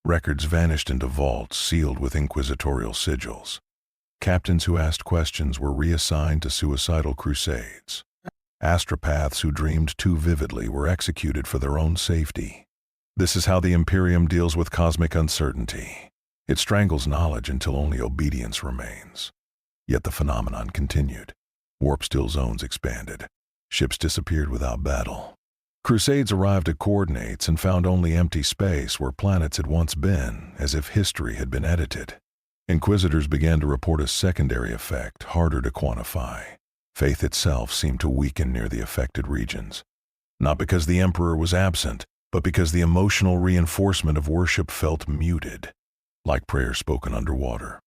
Records vanished into vaults sealed with inquisitorial sigils. Captains who asked questions were reassigned to suicidal crusades. Astropaths who dreamed too vividly were executed for their own safety. This is how the Imperium deals with cosmic uncertainty. It strangles knowledge until only obedience remains. Yet the phenomenon continued. Warp-still zones expanded. Ships disappeared without battle. Crusades arrived at coordinates and found only empty space where planets had once been, as if history had been edited. Inquisitors began to report a secondary effect, harder to quantify. Faith itself seemed to weaken near the affected regions. Not because the Emperor was absent, but because the emotional reinforcement of worship felt muted, like prayers spoken underwater.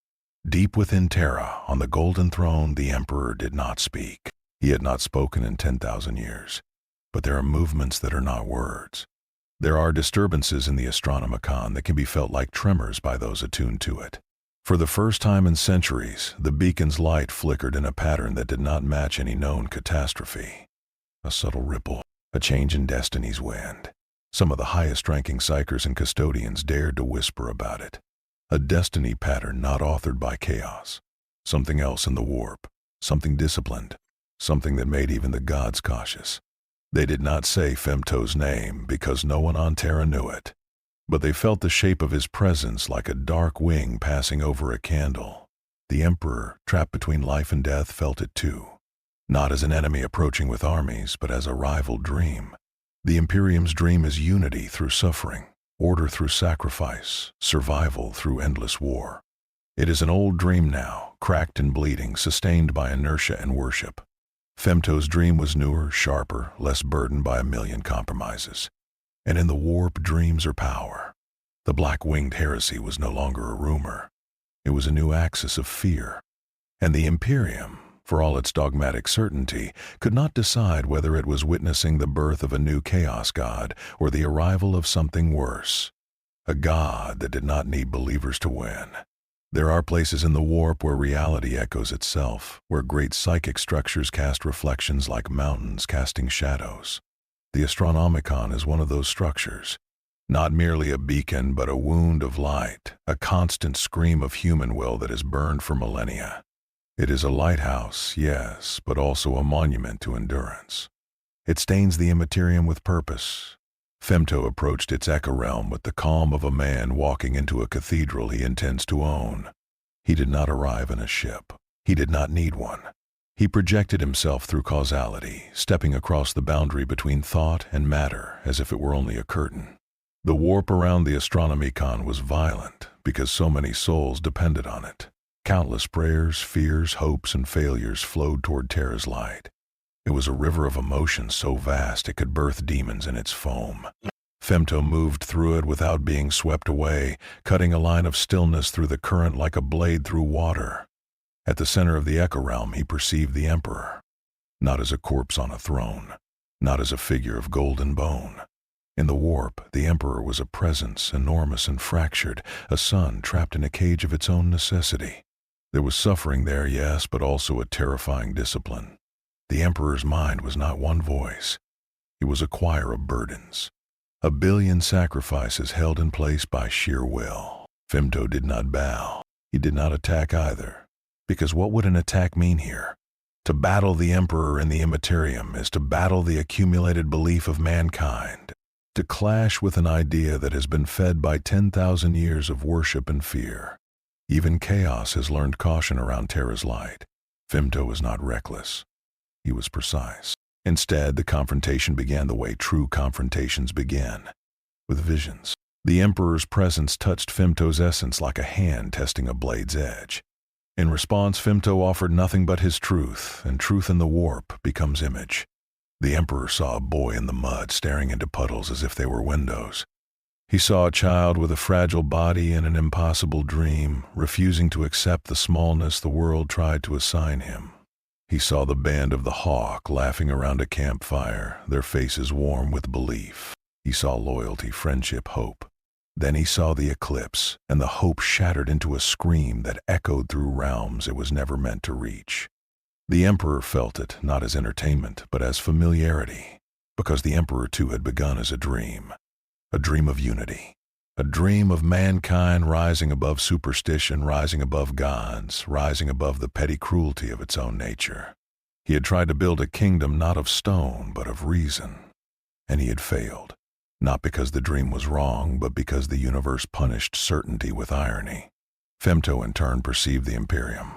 Deep within Terra, on the Golden Throne, the Emperor did not speak. He had not spoken in 10,000 years. But there are movements that are not words. There are disturbances in the Astronomicon that can be felt like tremors by those attuned to it. For the first time in centuries, the beacon's light flickered in a pattern that did not match any known catastrophe. A subtle ripple, a change in destiny's wind. Some of the highest-ranking psychers and custodians dared to whisper about it. A destiny pattern not authored by chaos. Something else in the warp. Something disciplined. Something that made even the gods cautious. They did not say Femto's name because no one on Terra knew it. But they felt the shape of his presence like a dark wing passing over a candle. The Emperor, trapped between life and death, felt it too. not as an enemy approaching with armies, but as a rival dream. The Imperium's dream is unity through suffering, order through sacrifice, survival through endless war. It is an old dream now, cracked and bleeding, sustained by inertia and worship. Femto's dream was newer, sharper, less burdened by a million compromises. And in the warp, dreams are power. The black-winged heresy was no longer a rumor. It was a new axis of fear. And the Imperium, for all its dogmatic certainty, could not decide whether it was witnessing the birth of a new chaos god or the arrival of something worse. A god that did not need believers to win. There are places in the warp where reality echoes itself, where great psychic structures cast reflections like mountains casting shadows. The Astronomicon is one of those structures. Not merely a beacon, but a wound of light, a constant scream of human will that has burned for millennia. It is a lighthouse, yes, but also a monument to endurance. It stains the Immaterium with purpose. Femto approached its echo realm with the calm of a man walking into a cathedral he intends to own. He did not arrive in a ship. He did not need one. He projected himself through causality, stepping across the boundary between thought and matter as if it were only a curtain. The warp around the Astronomicon was violent because so many souls depended on it. Countless prayers, fears, hopes, and failures flowed toward Terra's light. It was a river of emotion so vast it could birth demons in its foam. Femto moved through it without being swept away, cutting a line of stillness through the current like a blade through water. At the center of the Echo Realm he perceived the Emperor, not as a corpse on a throne, not as a figure of golden bone. In the warp, the Emperor was a presence, enormous and fractured, a sun trapped in a cage of its own necessity. There was suffering there, yes, but also a terrifying discipline. The Emperor's mind was not one voice. It was a choir of burdens. A billion sacrifices held in place by sheer will. Femto did not bow. He did not attack either. Because what would an attack mean here? To battle the Emperor in the Immaterium is to battle the accumulated belief of mankind. To clash with an idea that has been fed by 10,000 years of worship and fear. Even chaos has learned caution around Terra's light. Femto was not reckless. He was precise. Instead, the confrontation began the way true confrontations begin, with visions. The Emperor's presence touched Femto's essence like a hand testing a blade's edge. In response, Femto offered nothing but his truth, and truth in the warp becomes image. The Emperor saw a boy in the mud staring into puddles as if they were windows. He saw a child with a fragile body and an impossible dream, refusing to accept the smallness the world tried to assign him. He saw the band of the Hawk laughing around a campfire, their faces warm with belief. He saw loyalty, friendship, hope. Then he saw the Eclipse, and the hope shattered into a scream that echoed through realms it was never meant to reach. The Emperor felt it, not as entertainment, but as familiarity, because the Emperor too had begun as a dream of unity. A dream of mankind rising above superstition, rising above gods, rising above the petty cruelty of its own nature. He had tried to build a kingdom not of stone, but of reason. And he had failed, not because the dream was wrong, but because the universe punished certainty with irony. Femto in turn perceived the Imperium.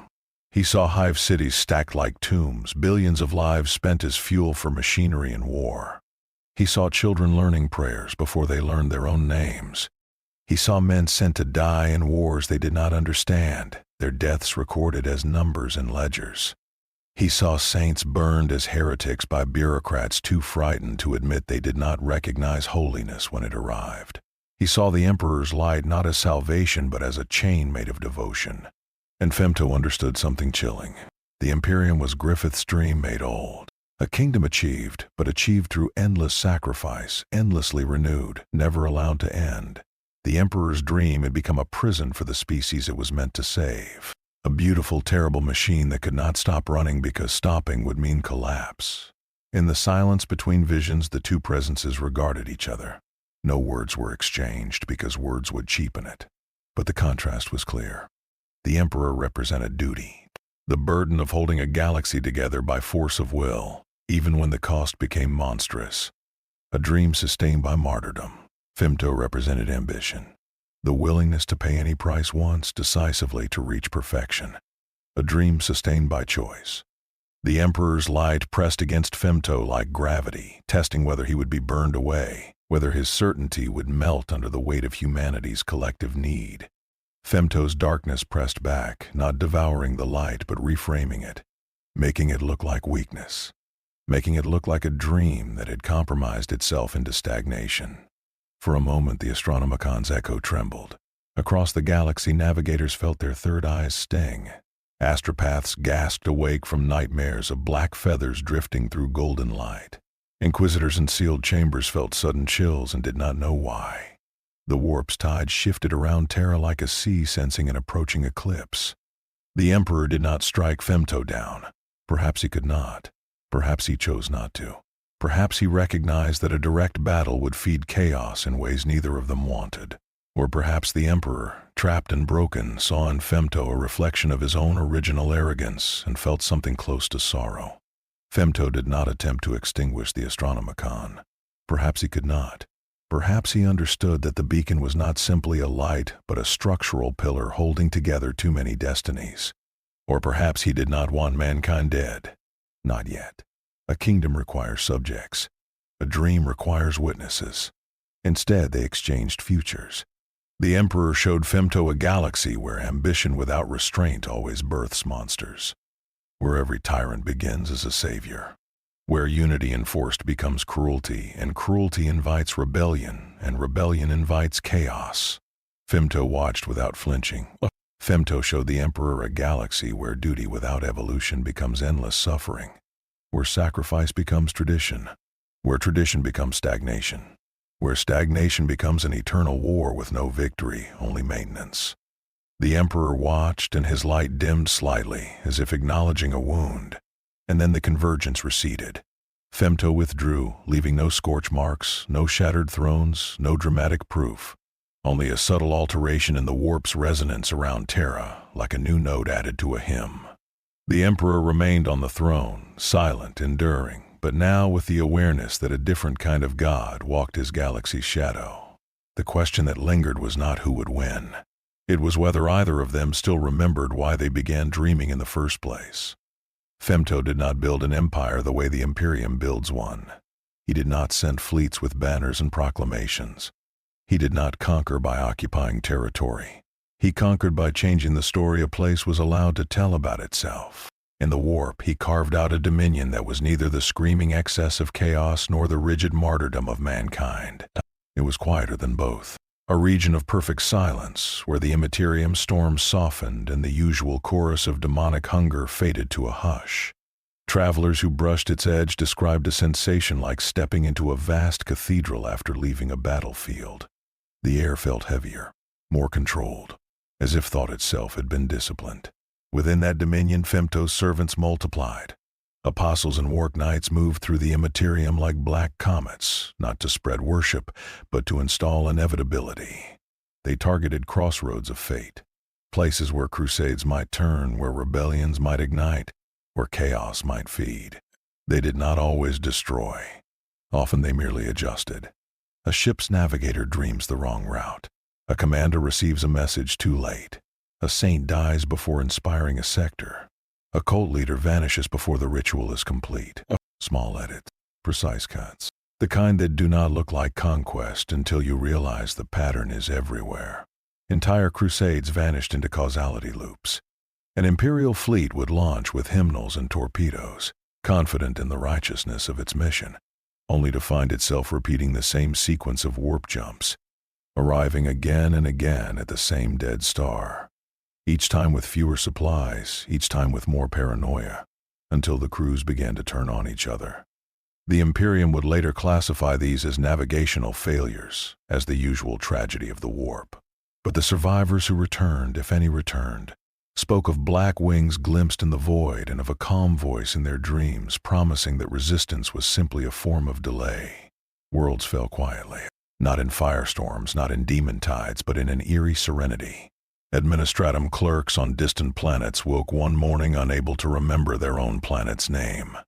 He saw hive cities stacked like tombs, billions of lives spent as fuel for machinery and war. He saw children learning prayers before they learned their own names. He saw men sent to die in wars they did not understand, their deaths recorded as numbers in ledgers. He saw saints burned as heretics by bureaucrats too frightened to admit they did not recognize holiness when it arrived. He saw the Emperor's light not as salvation but as a chain made of devotion. And Femto understood something chilling. The Imperium was Griffith's dream made old. A kingdom achieved, but achieved through endless sacrifice, endlessly renewed, never allowed to end. The Emperor's dream had become a prison for the species it was meant to save. A beautiful, terrible machine that could not stop running because stopping would mean collapse. In the silence between visions, the two presences regarded each other. No words were exchanged because words would cheapen it. But the contrast was clear. The Emperor represented duty, the burden of holding a galaxy together by force of will, even when the cost became monstrous. A dream sustained by martyrdom. Femto represented ambition, the willingness to pay any price once decisively to reach perfection. A dream sustained by choice, The Emperor's light pressed against Femto like gravity, testing whether he would be burned away, whether his certainty would melt under the weight of humanity's collective need. Femto's darkness pressed back, not devouring the light but reframing it, making it look like weakness, making it look like a dream that had compromised itself into stagnation. For a moment the Astronomicon's echo trembled. Across the galaxy, navigators felt their third eyes sting. Astropaths gasped awake from nightmares of black feathers drifting through golden light. Inquisitors in sealed chambers felt sudden chills and did not know why. The warp's tide shifted around Terra like a sea sensing an approaching eclipse. The Emperor did not strike Femto down. Perhaps he could not. Perhaps he chose not to. Perhaps he recognized that a direct battle would feed chaos in ways neither of them wanted. Or perhaps the Emperor, trapped and broken, saw in Femto a reflection of his own original arrogance and felt something close to sorrow. Femto did not attempt to extinguish the Astronomicon. Perhaps he could not. Perhaps he understood that the beacon was not simply a light but a structural pillar holding together too many destinies. Or perhaps he did not want mankind dead. Not yet. A kingdom requires subjects. A dream requires witnesses. Instead, they exchanged futures. The Emperor showed Femto a galaxy where ambition without restraint always births monsters. Where every tyrant begins as a savior. Where unity enforced becomes cruelty, and cruelty invites rebellion, and rebellion invites chaos. Femto watched without flinching. Femto showed the Emperor a galaxy where duty without evolution becomes endless suffering. Where sacrifice becomes tradition. Where tradition becomes stagnation. Where stagnation becomes an eternal war with no victory, only maintenance. The Emperor watched, and his light dimmed slightly, as if acknowledging a wound. And then the convergence receded. Femto withdrew, leaving no scorch marks, no shattered thrones, no dramatic proof. Only a subtle alteration in the warp's resonance around Terra, like a new note added to a hymn. The Emperor remained on the throne, silent, enduring, but now with the awareness that a different kind of god walked his galaxy's shadow. The question that lingered was not who would win. It was whether either of them still remembered why they began dreaming in the first place. Femto did not build an empire the way the Imperium builds one. He did not send fleets with banners and proclamations. He did not conquer by occupying territory. He conquered by changing the story a place was allowed to tell about itself. In the warp, he carved out a dominion that was neither the screaming excess of chaos nor the rigid martyrdom of mankind. It was quieter than both. A region of perfect silence, where the Immaterium storms softened and the usual chorus of demonic hunger faded to a hush. Travelers who brushed its edge described a sensation like stepping into a vast cathedral after leaving a battlefield. The air felt heavier, more controlled, as if thought itself had been disciplined. Within that dominion, Femto's servants multiplied. Apostles and work knights moved through the Immaterium like black comets, not to spread worship, but to install inevitability. They targeted crossroads of fate, places where crusades might turn, where rebellions might ignite, where chaos might feed. They did not always destroy. Often they merely adjusted. A ship's navigator dreams the wrong route. A commander receives a message too late. A saint dies before inspiring a sector. A cult leader vanishes before the ritual is complete. Small edits, precise cuts. The kind that do not look like conquest until you realize the pattern is everywhere. Entire crusades vanished into causality loops. An Imperial fleet would launch with hymnals and torpedoes, confident in the righteousness of its mission, only to find itself repeating the same sequence of warp jumps, arriving again and again at the same dead star. Each time with fewer supplies, each time with more paranoia, until the crews began to turn on each other. The Imperium would later classify these as navigational failures, as the usual tragedy of the warp. But the survivors who returned, if any returned, spoke of black wings glimpsed in the void and of a calm voice in their dreams promising that resistance was simply a form of delay. Worlds fell quietly, not in firestorms, not in demon tides, but in an eerie serenity. Administratum clerks on distant planets woke one morning unable to remember their own planet's name.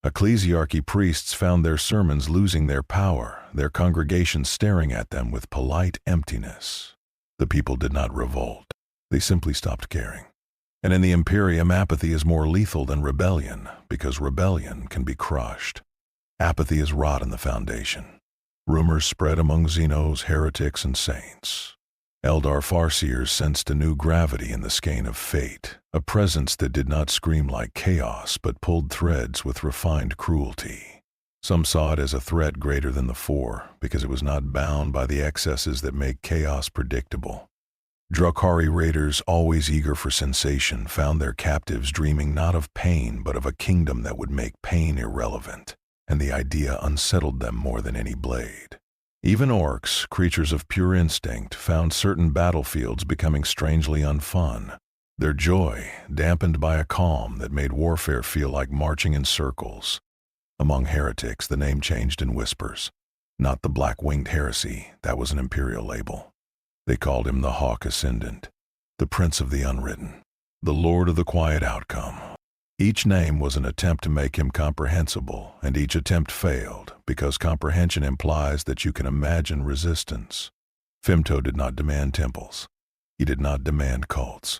Ecclesiarchy priests found their sermons losing their power, their congregations staring at them with polite emptiness. The people did not revolt. They simply stopped caring. And in the Imperium, apathy is more lethal than rebellion, because rebellion can be crushed. Apathy is rot in the foundation. Rumors spread among Xenos, heretics, and saints. Eldar Farseers sensed a new gravity in the skein of fate, a presence that did not scream like chaos but pulled threads with refined cruelty. Some saw it as a threat greater than the Four, because it was not bound by the excesses that make chaos predictable. Drukhari raiders, always eager for sensation, found their captives dreaming not of pain but of a kingdom that would make pain irrelevant, and the idea unsettled them more than any blade. Even orcs, creatures of pure instinct, found certain battlefields becoming strangely unfun, their joy dampened by a calm that made warfare feel like marching in circles. Among heretics, the name changed in whispers. Not the black-winged heresy, that was an Imperial label. They called him the Hawk Ascendant, the Prince of the Unwritten, the Lord of the Quiet Outcome. Each name was an attempt to make him comprehensible, and each attempt failed, because comprehension implies that you can imagine resistance. Femto did not demand temples. He did not demand cults.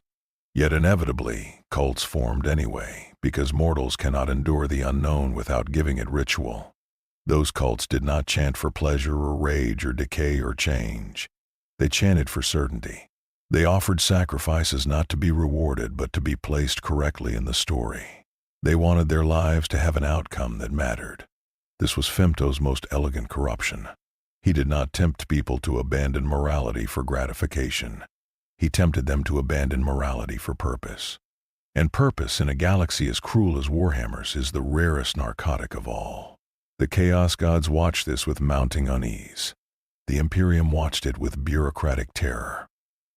Yet inevitably, cults formed anyway, because mortals cannot endure the unknown without giving it ritual. Those cults did not chant for pleasure or rage or decay or change. They chanted for certainty. They offered sacrifices not to be rewarded but to be placed correctly in the story. They wanted their lives to have an outcome that mattered. This was Femto's most elegant corruption. He did not tempt people to abandon morality for gratification. He tempted them to abandon morality for purpose. And purpose in a galaxy as cruel as Warhammer's is the rarest narcotic of all. The Chaos Gods watched this with mounting unease. The Imperium watched it with bureaucratic terror.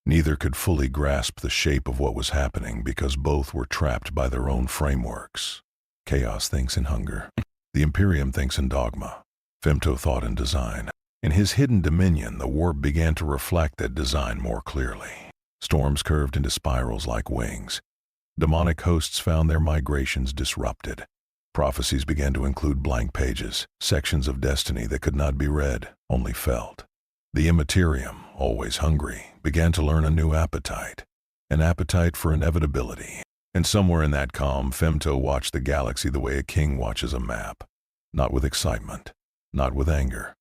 Neither could fully grasp the shape of what was happening because both were trapped by their own frameworks. Chaos thinks in hunger. The Imperium thinks in dogma. Femto thought in design. In his hidden dominion, the warp began to reflect that design more clearly. Storms curved into spirals like wings. Demonic hosts found their migrations disrupted. Prophecies began to include blank pages, sections of destiny that could not be read, only felt. The Immaterium, always hungry, began to learn a new appetite, an appetite for inevitability. And somewhere in that calm, Femto watched the galaxy the way a king watches a map. Not with excitement, not with anger,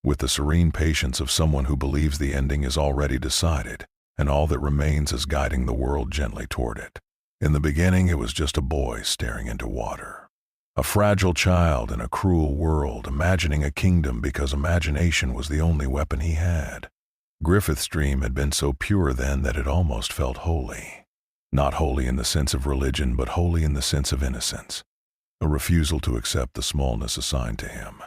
with the serene patience of someone who believes the ending is already decided, and all that remains is guiding the world gently toward it. In the beginning, it was just a boy staring into water. A fragile child in a cruel world, imagining a kingdom because imagination was the only weapon he had. Griffith's dream had been so pure then that it almost felt holy. Not holy in the sense of religion, but holy in the sense of innocence. A refusal to accept the smallness assigned to him.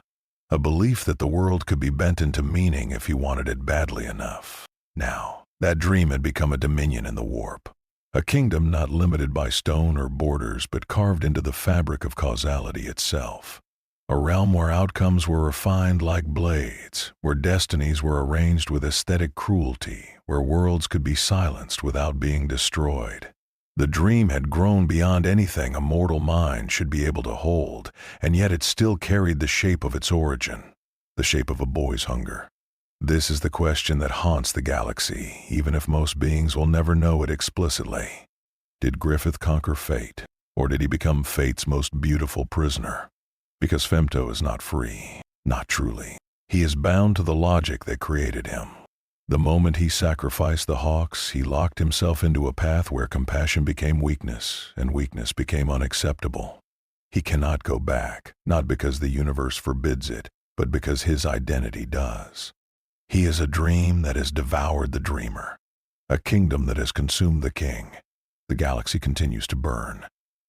A belief that the world could be bent into meaning if he wanted it badly enough. Now, that dream had become a dominion in the warp. A kingdom not limited by stone or borders, but carved into the fabric of causality itself. A realm where outcomes were refined like blades, where destinies were arranged with aesthetic cruelty, where worlds could be silenced without being destroyed. The dream had grown beyond anything a mortal mind should be able to hold, and yet it still carried the shape of its origin, the shape of a boy's hunger. This is the question that haunts the galaxy, even if most beings will never know it explicitly. Did Griffith conquer fate, or did he become fate's most beautiful prisoner? Because Femto is not free, not truly. He is bound to the logic that created him. The moment he sacrificed the hawks, he locked himself into a path where compassion became weakness, and weakness became unacceptable. He cannot go back, not because the universe forbids it, but because his identity does. He is a dream that has devoured the dreamer, a kingdom that has consumed the king. The galaxy continues to burn.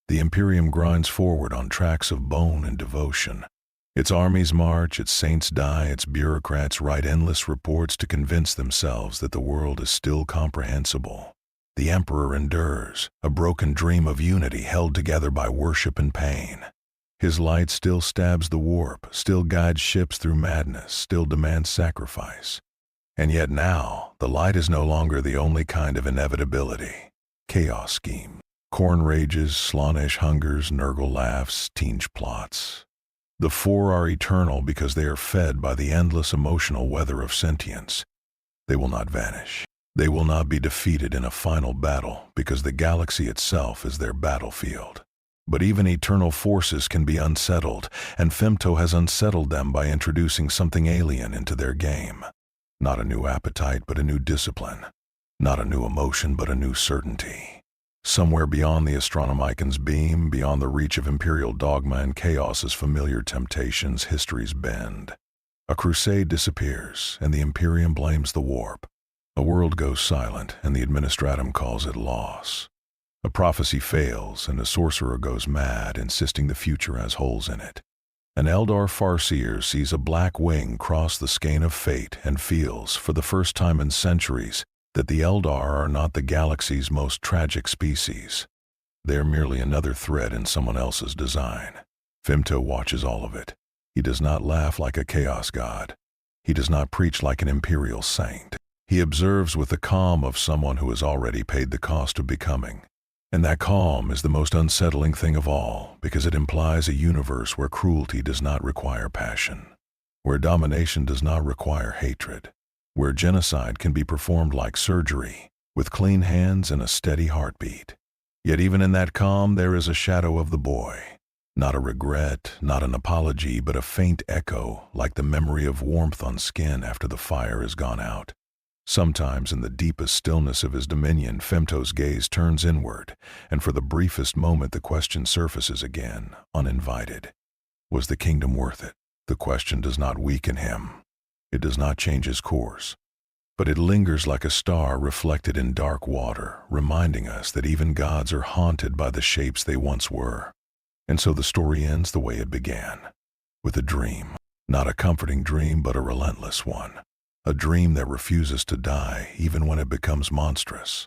The Imperium grinds forward on tracks of bone and devotion. Its armies march, its saints die, its bureaucrats write endless reports to convince themselves that the world is still comprehensible. The Emperor endures, a broken dream of unity held together by worship and pain. His light still stabs the warp, still guides ships through madness, still demands sacrifice. And yet now, the light is no longer the only kind of inevitability. Chaos scheme. Khorne rages, Slaanesh hungers, Nurgle laughs, Teench plots. The Four are eternal because they are fed by the endless emotional weather of sentience. They will not vanish. They will not be defeated in a final battle because the galaxy itself is their battlefield. But even eternal forces can be unsettled, and Femto has unsettled them by introducing something alien into their game. Not a new appetite, but a new discipline. Not a new emotion, but a new certainty. Somewhere beyond the Astronomican's beam, beyond the reach of Imperial dogma and chaos's familiar temptations, history's bend. A crusade disappears, and the Imperium blames the warp. A world goes silent, and the Administratum calls it loss. A prophecy fails, and a sorcerer goes mad, insisting the future has holes in it. An Eldar farseer sees a black wing cross the skein of fate and feels, for the first time in centuries, that the Eldar are not the galaxy's most tragic species. They are merely another thread in someone else's design. Femto watches all of it. He does not laugh like a chaos god. He does not preach like an imperial saint. He observes with the calm of someone who has already paid the cost of becoming. And that calm is the most unsettling thing of all, because it implies a universe where cruelty does not require passion, where domination does not require hatred, where genocide can be performed like surgery, with clean hands and a steady heartbeat. Yet even in that calm there is a shadow of the boy. Not a regret, not an apology, but a faint echo, like the memory of warmth on skin after the fire has gone out. Sometimes in the deepest stillness of his dominion, Femto's gaze turns inward, and for the briefest moment the question surfaces again, uninvited. Was the kingdom worth it? The question does not weaken him. It does not change his course. But it lingers like a star reflected in dark water, reminding us that even gods are haunted by the shapes they once were. And so the story ends the way it began, with a dream. Not a comforting dream, but a relentless one. A dream that refuses to die even when it becomes monstrous.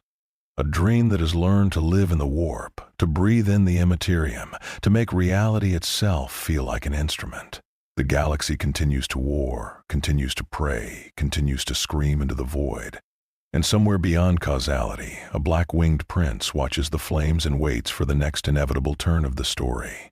A dream that has learned to live in the warp, to breathe in the Immaterium, to make reality itself feel like an instrument. The galaxy continues to war, continues to pray, continues to scream into the void. And somewhere beyond causality, a black-winged prince watches the flames and waits for the next inevitable turn of the story.